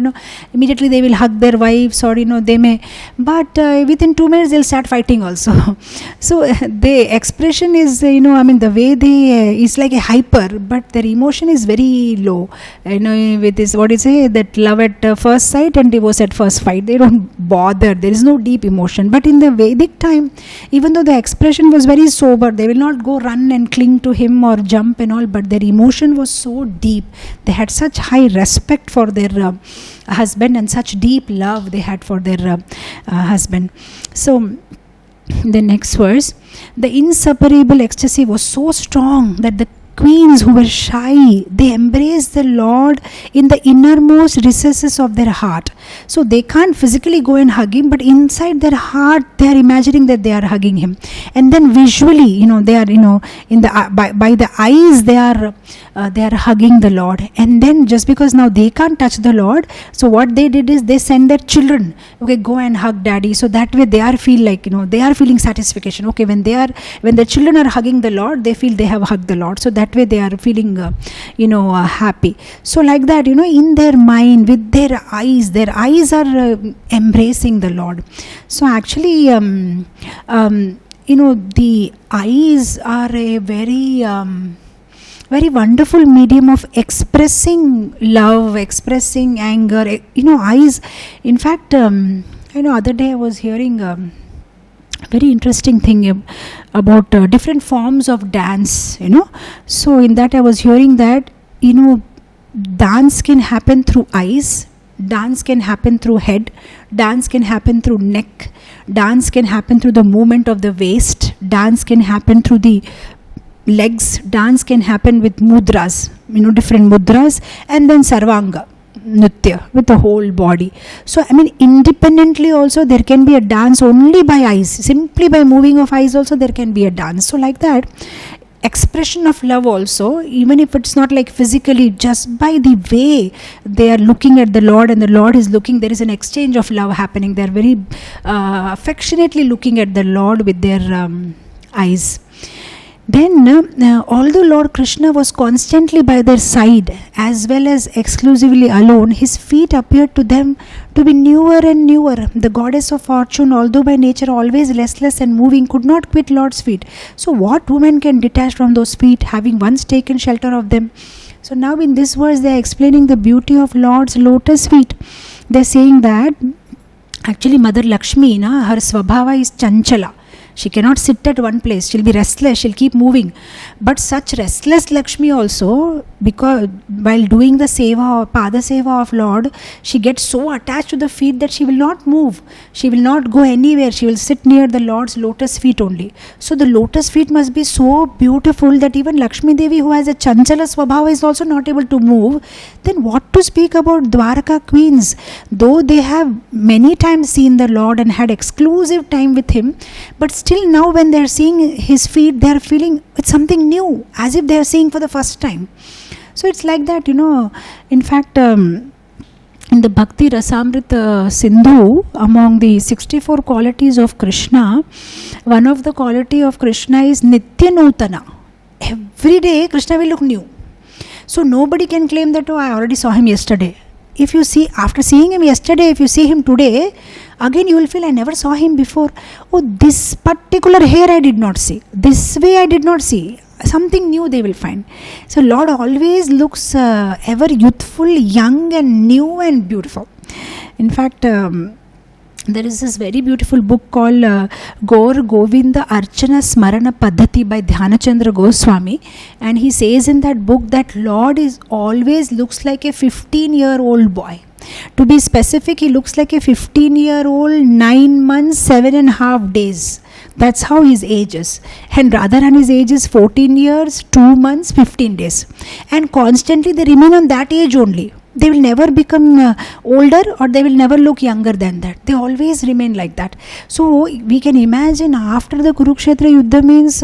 immediately they will hug their wives, or they may, but within 2 minutes they'll start fighting also. So the expression is, the way they is like a hyper, but their emotion is very low. With this, what is it, that love at first sight and divorce at first fight, they don't bother. There is no deep emotion. But in the Vedic time, even though the expression was very sober, they will not go run and cling to him or jump and all, but their emotion was so deep. They had such high respect for their husband, and such deep love they had for their husband. So the next verse, the inseparable ecstasy was so strong that the queens who were shy, they embraced the Lord in the innermost recesses of their heart. So they can't physically go and hug him, but inside their heart they are imagining that they are hugging him. And then visually, they are, in the by the eyes they are hugging the Lord. And then just because now they can't touch the Lord, so what they did is they send their children, okay, go and hug daddy. So that way they are feel like, they are feeling satisfaction. Okay, when the children are hugging the Lord, they feel they have hugged the Lord. So that way they are feeling happy. So like that, in their mind, with their eyes are embracing the Lord. So actually the eyes are a very very wonderful medium of expressing love, expressing anger. Eyes, in fact, other day I was hearing very interesting thing about different forms of dance. So in that I was hearing that dance can happen through eyes, dance can happen through head, dance can happen through neck, dance can happen through the movement of the waist, dance can happen through the legs, dance can happen with mudras, different mudras, and then sarvanga nritya with the whole body. So independently also there can be a dance only by eyes, simply by moving of eyes also there can be a dance. So like that, expression of love also, even if it's not like physically, just by the way they are looking at the Lord and the Lord is looking, there is an exchange of love happening. They are very affectionately looking at the Lord with their eyes. Then although Lord Krishna was constantly by their side as well as exclusively alone, his feet appeared to them to be newer and newer. The goddess of fortune, although by nature always restless and moving, could not quit Lord's feet. So what woman can detach from those feet, having once taken shelter of them? So now in this verse they are explaining the beauty of Lord's lotus feet. They are saying that actually Mother Lakshmi, her swabhava is chanchala. She cannot sit at one place. She'll be restless. She'll keep moving. But such restless Lakshmi also, because while doing the seva or pada seva of Lord, she gets so attached to the feet that she will not move. She will not go anywhere. She will sit near the Lord's lotus feet only. So the lotus feet must be so beautiful that even Lakshmi Devi, who has a chanchala swabhava, is also not able to move. Then what to speak about Dwarka queens? Though they have many times seen the Lord and had exclusive time with him, but still now when they are seeing his feet, they are feeling it's something new, as if they are seeing for the first time. So it's like that, in fact, in the Bhakti Rasamrita Sindhu, among the 64 qualities of Krishna, one of the quality of Krishna is Nitya Nutana. Every day Krishna will look new. So nobody can claim that, I already saw him yesterday. If you see, after seeing him yesterday, if you see him today, again you will feel, I never saw him before. Oh, this particular hair I did not see. This way I did not see. Something new they will find. So Lord always looks ever youthful, young and new and beautiful. In fact, there is this very beautiful book called Gaur Govinda Archana Smarana Paddhati by Dhyanachandra Goswami, and he says in that book that Lord is always looks like a 15-year-old boy. To be specific, he looks like a 15-year-old, 9 months, 7.5 days. That's how his age is. And Radharani's age is 14 years, 2 months, 15 days. And constantly they remain on that age only. They will never become older, or they will never look younger than that. They always remain like that. So we can imagine after the Kurukshetra Yuddha means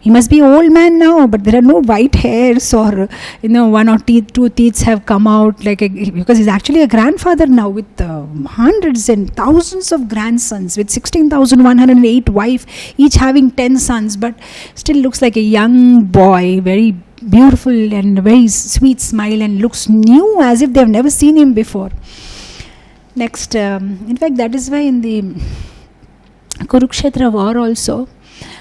he must be old man now, but there are no white hairs or one or two teeth have come out, because he's actually a grandfather now with hundreds and thousands of grandsons, with 16,108 wife, each having 10 sons, but still looks like a young boy, very beautiful and very sweet smile, and looks new as if they have never seen him before. Next, in fact, that is why in the Kurukshetra war also,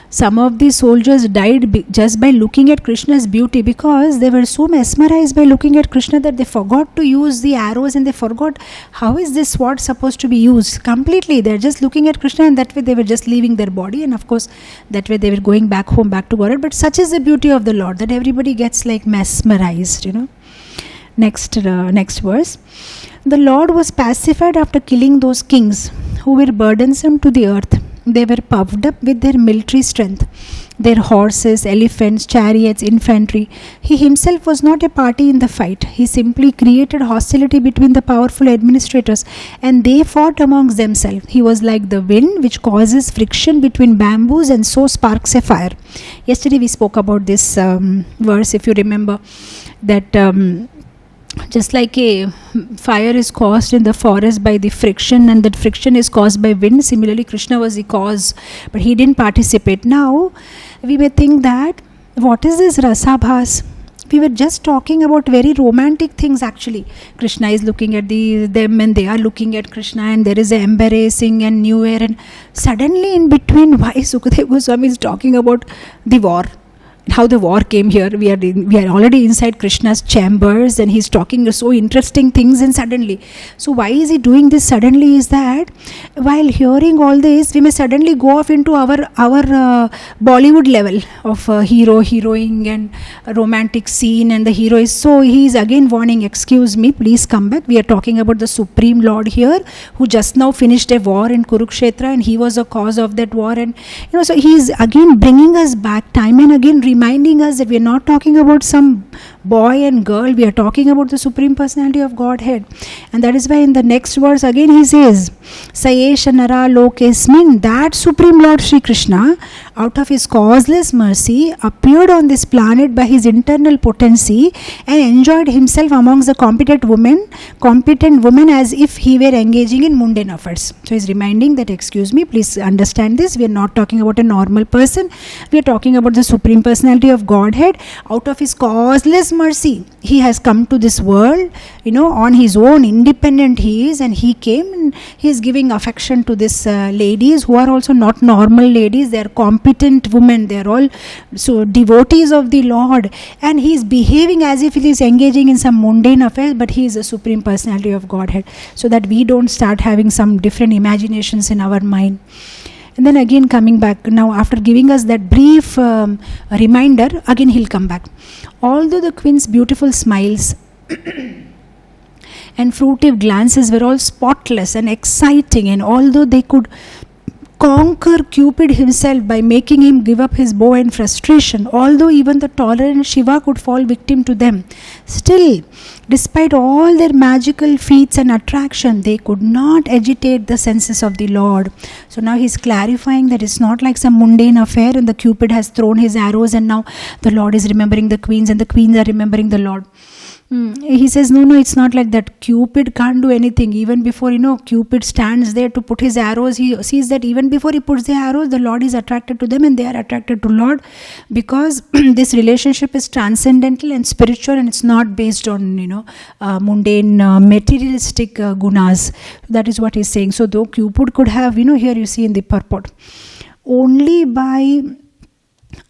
some of the soldiers died just by looking at Krishna's beauty, because they were so mesmerized by looking at Krishna that they forgot to use the arrows, and they forgot how is this sword supposed to be used completely. They're just looking at Krishna, and that way they were just leaving their body, and of course that way they were going back home, back to Gaurad. But such is the beauty of the Lord that everybody gets mesmerized. Next verse. The Lord was pacified after killing those kings who were burdensome to the earth. They were puffed up with their military strength, their horses, elephants, chariots, infantry. He himself was not a party in the fight. He simply created hostility between the powerful administrators, and they fought amongst themselves. He was like the wind which causes friction between bamboos and so sparks a fire. Yesterday we spoke about this verse, if you remember, that just like a fire is caused in the forest by the friction, and that friction is caused by wind, similarly Krishna was the cause, but he didn't participate. Now we may think that, what is this rasabhas? We were just talking about very romantic things actually. Krishna is looking at them, and they are looking at Krishna, and there is an embarrassing and new air, and suddenly in between, why Sukadeva Goswami is talking about the war, how the war came here. We are already inside Krishna's chambers, and he's talking so interesting things, and suddenly, so why is he doing this suddenly is that while hearing all this, we may suddenly go off into our Bollywood level of hero, heroine and a romantic scene, and the hero is, so he is again warning, excuse me, please come back. We are talking about the Supreme Lord here, who just now finished a war in Kurukshetra, and he was the cause of that war, and so he is again bringing us back time and again, reminding us that we are not talking about some boy and girl, we are talking about the Supreme Personality of Godhead. And that is why in the next verse again he says, Sayesha Nara Lokesmin, that Supreme Lord Sri Krishna, out of his causeless mercy, appeared on this planet by his internal potency and enjoyed himself amongst the competent women as if he were engaging in mundane affairs. So he's reminding that, excuse me, please understand this, we are not talking about a normal person, we are talking about the Supreme Personality of Godhead. Out of his causeless mercy, he has come to this world, on his own, independent he is, and he came and he is giving affection to these ladies who are also not normal ladies, they are competent women, they are all so devotees of the Lord, and he is behaving as if he is engaging in some mundane affairs, but he is a Supreme Personality of Godhead, so that we don't start having some different imaginations in our mind. And then again coming back, now after giving us that brief reminder, again he'll come back. Although the queen's beautiful smiles and fruitive glances were all spotless and exciting, and although they could conquer Cupid himself by making him give up his bow in frustration, although even the tolerant Shiva could fall victim to them, still, despite all their magical feats and attraction, they could not agitate the senses of the Lord. So now he's clarifying that it's not like some mundane affair and the Cupid has thrown his arrows and now the Lord is remembering the queens and the queens are remembering the Lord. He says, no, it's not like that. Cupid can't do anything. Even before, Cupid stands there to put his arrows, he sees that even before he puts the arrows, the Lord is attracted to them and they are attracted to Lord, because this relationship is transcendental and spiritual, and it's not based on, mundane, materialistic gunas. That is what he's saying. So though Cupid could have, here you see in the purport, only by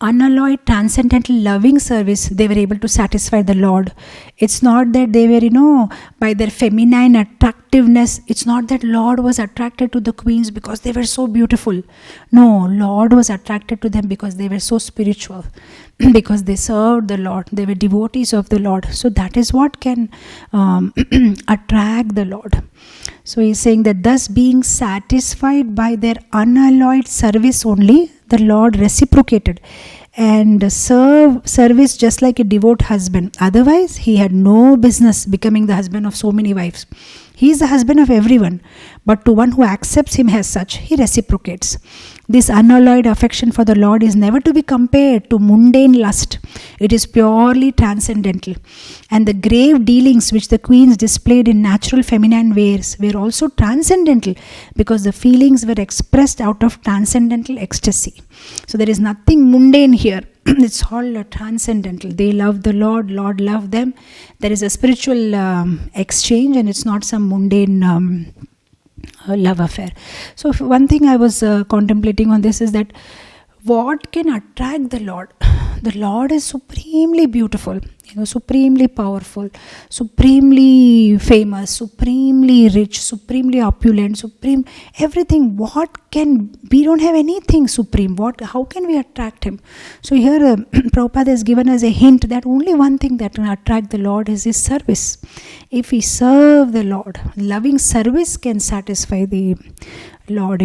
unalloyed, transcendental, loving service, they were able to satisfy the Lord. It's not that they were, by their feminine attractiveness, it's not that Lord was attracted to the queens because they were so beautiful. No, Lord was attracted to them because they were so spiritual, because they served the Lord, they were devotees of the Lord. So that is what can attract the Lord. So he's saying that thus being satisfied by their unalloyed service only, the Lord reciprocated and service just like a devout husband. Otherwise, he had no business becoming the husband of so many wives. He is the husband of everyone, but to one who accepts him as such, he reciprocates. This unalloyed affection for the Lord is never to be compared to mundane lust. It is purely transcendental. And the grave dealings which the queens displayed in natural feminine ways were also transcendental, because the feelings were expressed out of transcendental ecstasy. So there is nothing mundane here. It's all transcendental. They love the Lord, Lord loved them. There is a spiritual exchange, and it's not some mundane love affair. So one thing I was contemplating on this is that what can attract the Lord? The Lord is supremely beautiful, supremely powerful, supremely famous, supremely rich, supremely opulent, supreme everything. We don't have anything supreme. How can we attract him? So here Prabhupada has given us a hint that only one thing that can attract the Lord is his service. If we serve the Lord, loving service can satisfy the Lord.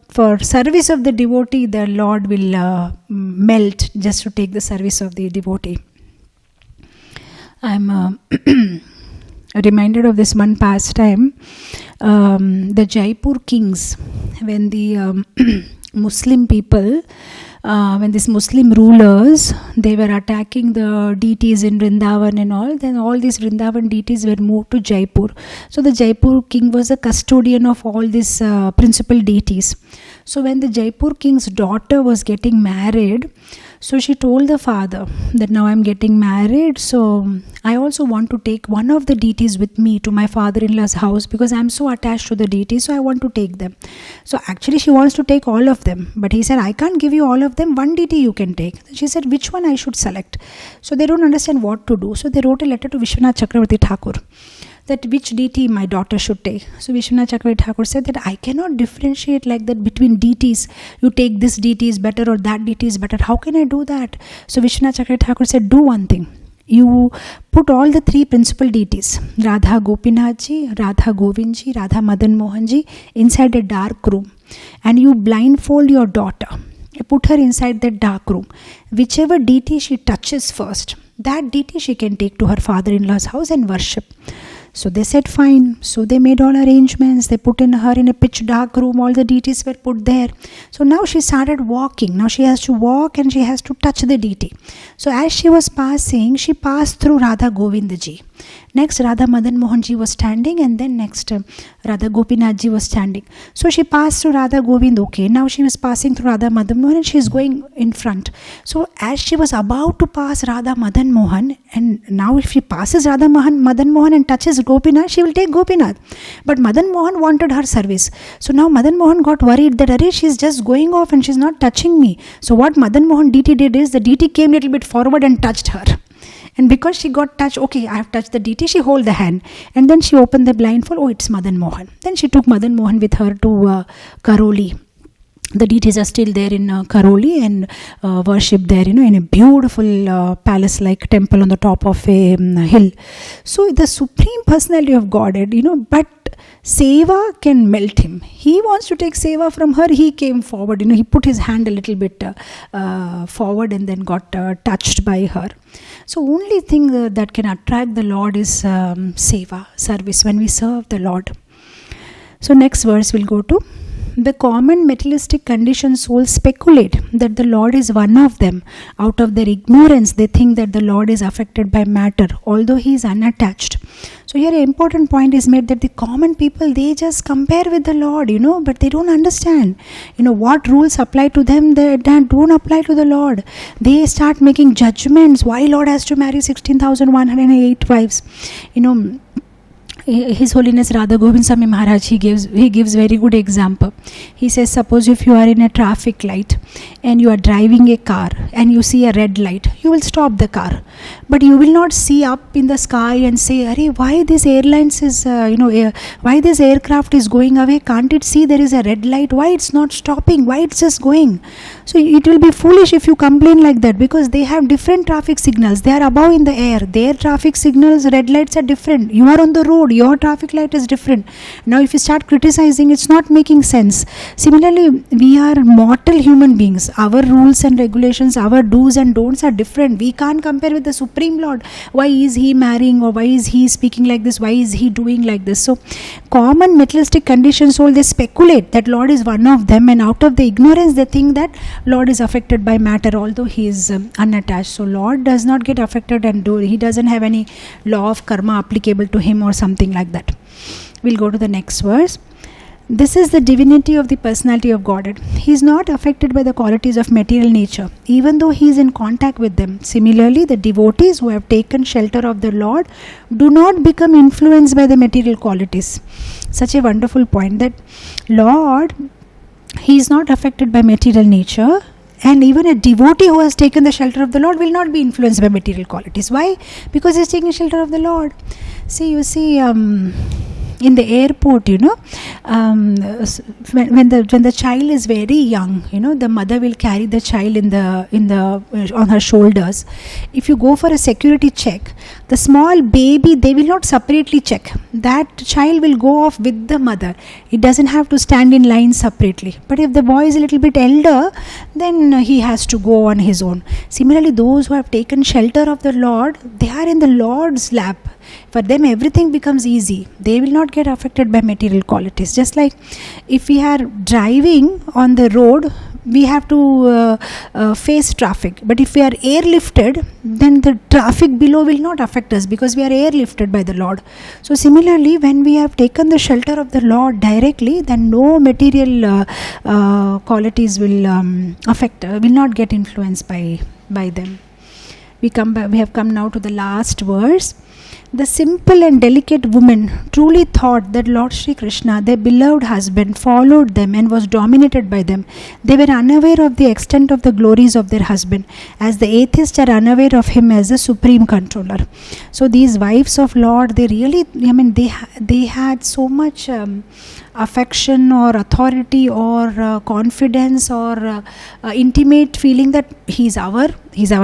For service of the devotee, the Lord will melt just to take the service of the devotee. I'm reminded of this one pastime. The Jaipur kings, when the Muslim people, when these Muslim rulers, they were attacking the deities in Vrindavan and all, then all these Vrindavan deities were moved to Jaipur. So the Jaipur king was a custodian of all these principal deities. So when the Jaipur king's daughter was getting married, so she told the father that now I'm getting married, so I also want to take one of the deities with me to my father-in-law's house, because I'm so attached to the deities, so I want to take them. So actually she wants to take all of them, but he said, I can't give you all of them, one deity you can take. She said, which one I should select? So they don't understand what to do. So they wrote a letter to Vishwanath Chakravarti Thakur, that which deity my daughter should take. So Vishwanath Chakravarti Thakur said that I cannot differentiate like that between deities. You take this deity is better or that deity is better. How can I do that? So Vishwanath Chakravarti Thakur said, do one thing. You put all the three principal deities, Radha Gopinathji, Radha Govindji, Radha Madan Mohanji, inside a dark room, and you blindfold your daughter. Put her inside that dark room. Whichever deity she touches first, that deity she can take to her father-in-law's house and worship. So they said fine. So they made all arrangements. They put her in a pitch dark room. All the deities were put there. So now she started walking. Now she has to walk and she has to touch the deity. So as she was passing, she passed through Radha Govindaji. Next Radha Madan Mohanji was standing, and then next Radha Gopinathji was standing. So she passed through Radha Govind. Okay, now she was passing through Radha Madan Mohan and she is going in front. So as she was about to pass Radha Madan Mohan, and now if she passes Radha Madan Mohan and touches Gopinath, she will take Gopinath. But Madan Mohan wanted her service. So now Madan Mohan got worried that Arey, she is just going off and she is not touching me. So what Madan Mohan deity did is, the deity came a little bit forward and touched her. And because she got touched, okay, I have touched the deity, she hold the hand. And then she opened the blindfold, oh, it's Madan Mohan. Then she took Madan Mohan with her to Karoli. The deities are still there in Karoli and worship there, in a beautiful palace-like temple on the top of a hill. So the Supreme Personality of Godhead, but Seva can melt him. He wants to take Seva from her. He came forward, he put his hand a little bit forward and then got touched by her. So only thing that can attract the Lord is Seva, service, when we serve the Lord. So next verse we'll go to. The common materialistic conditioned souls speculate that the Lord is one of them. Out of their ignorance, they think that the Lord is affected by matter, although he is unattached. So here an important point is made that the common people, they just compare with the Lord, but they don't understand, what rules apply to them that don't apply to the Lord. They start making judgments. Why Lord has to marry 16,108 wives? His Holiness Radha Govind Swami Maharaj, he gives very good example. He says, suppose if you are in a traffic light and you are driving a car and you see a red light, you will stop the car. But you will not see up in the sky and say, Arey, why this airlines is, why this aircraft is going away? Can't it see there is a red light? Why it's not stopping? Why it's just going? So it will be foolish if you complain like that, because they have different traffic signals. They are above in the air. Their traffic signals, red lights are different. You are on the road. Your traffic light is different. Now if you start criticizing, it's not making sense. Similarly, we are mortal human beings. Our rules and regulations, our do's and don'ts are different. We can't compare with the Supreme Lord. Why is he marrying, or why is he speaking like this? Why is he doing like this? So common materialistic conditioned soul, they speculate that Lord is one of them, and out of the ignorance they think that Lord is affected by matter, although he is unattached. So Lord does not get affected, and he doesn't have any law of karma applicable to him or something like that. We'll go to the next verse. This is the divinity of the personality of Godhead. He is not affected by the qualities of material nature, even though he is in contact with them. Similarly, the devotees who have taken shelter of the Lord do not become influenced by the material qualities. Such a wonderful point, that Lord, he is not affected by material nature. And even a devotee who has taken the shelter of the Lord will not be influenced by material qualities. Why? Because he is taking shelter of the Lord. See, you see, in the airport, when the child is very young, the mother will carry the child on her shoulders. If you go for a security check, the small baby, they will not separately check. That child will go off with the mother. It doesn't have to stand in line separately. But if the boy is a little bit elder, then he has to go on his own. Similarly, those who have taken shelter of the Lord, they are in the Lord's lap. For them, everything becomes easy. They will not get affected by material qualities. Just like if we are driving on the road, we have to face traffic. But if we are airlifted, then the traffic below will not affect us, because we are airlifted by the Lord. So similarly, when we have taken the shelter of the Lord directly, then no material qualities will will not get influenced by them. We have come now to the last verse. The simple and delicate woman truly thought that Lord Shri Krishna, their beloved husband, followed them and was dominated by them. They were unaware of the extent of the glories of their husband, as the atheists are unaware of him as the supreme controller. So these wives of Lord, they really, they had so much affection or authority or confidence or intimate feeling that he's our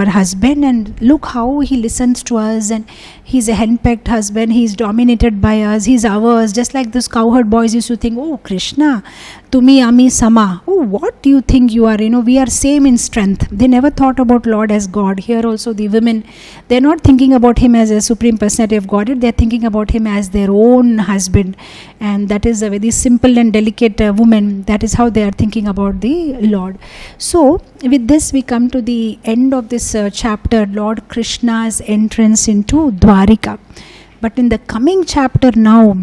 husband, and look how he listens to us, and he's a henpecked husband, he's dominated by us, he's ours. Just like those cowherd boys used to think, oh Krishna, tumi ami sama, oh what do you think you are? We are same in strength. They never thought about Lord as God. Here also the women, they're not thinking about him as a supreme personality of Godhead. They're thinking about him as their own husband, and that is a very simple and delicate woman. That is how they are thinking about the Lord. So with this we come to the end of this chapter, Lord Krishna's entrance into Dwarka. But in the coming chapter now,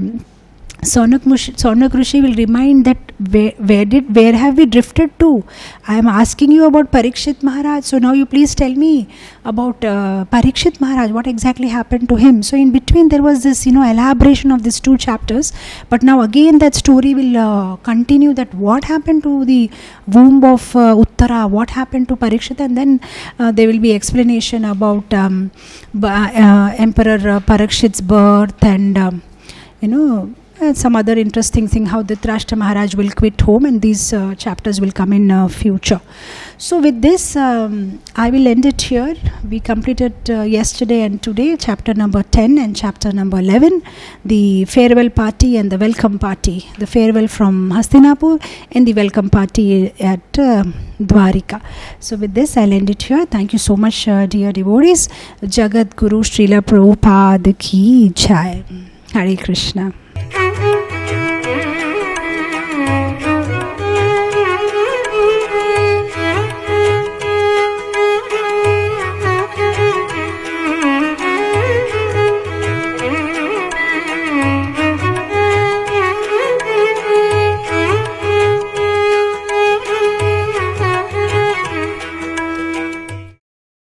Saunak Rishi will remind that where have we drifted to? I am asking you about Parikshit Maharaj. So now you please tell me about Parikshit Maharaj. What exactly happened to him? So in between there was this elaboration of these 2 chapters. But now again that story will continue, that what happened to the womb of Uttara, what happened to Parikshit, and then there will be explanation about Emperor Parikshit's birth and some other interesting thing, how Dhritarashtra Maharaj will quit home, and these chapters will come in future. So with this, I will end it here. We completed yesterday and today chapter number 10 and chapter number 11, the farewell party and the welcome party, the farewell from Hastinapur and the welcome party at Dwarka. So with this, I'll end it here. Thank you so much, dear devotees. Jagat Guru Srila Prabhupada Ki Jai. Hare Krishna.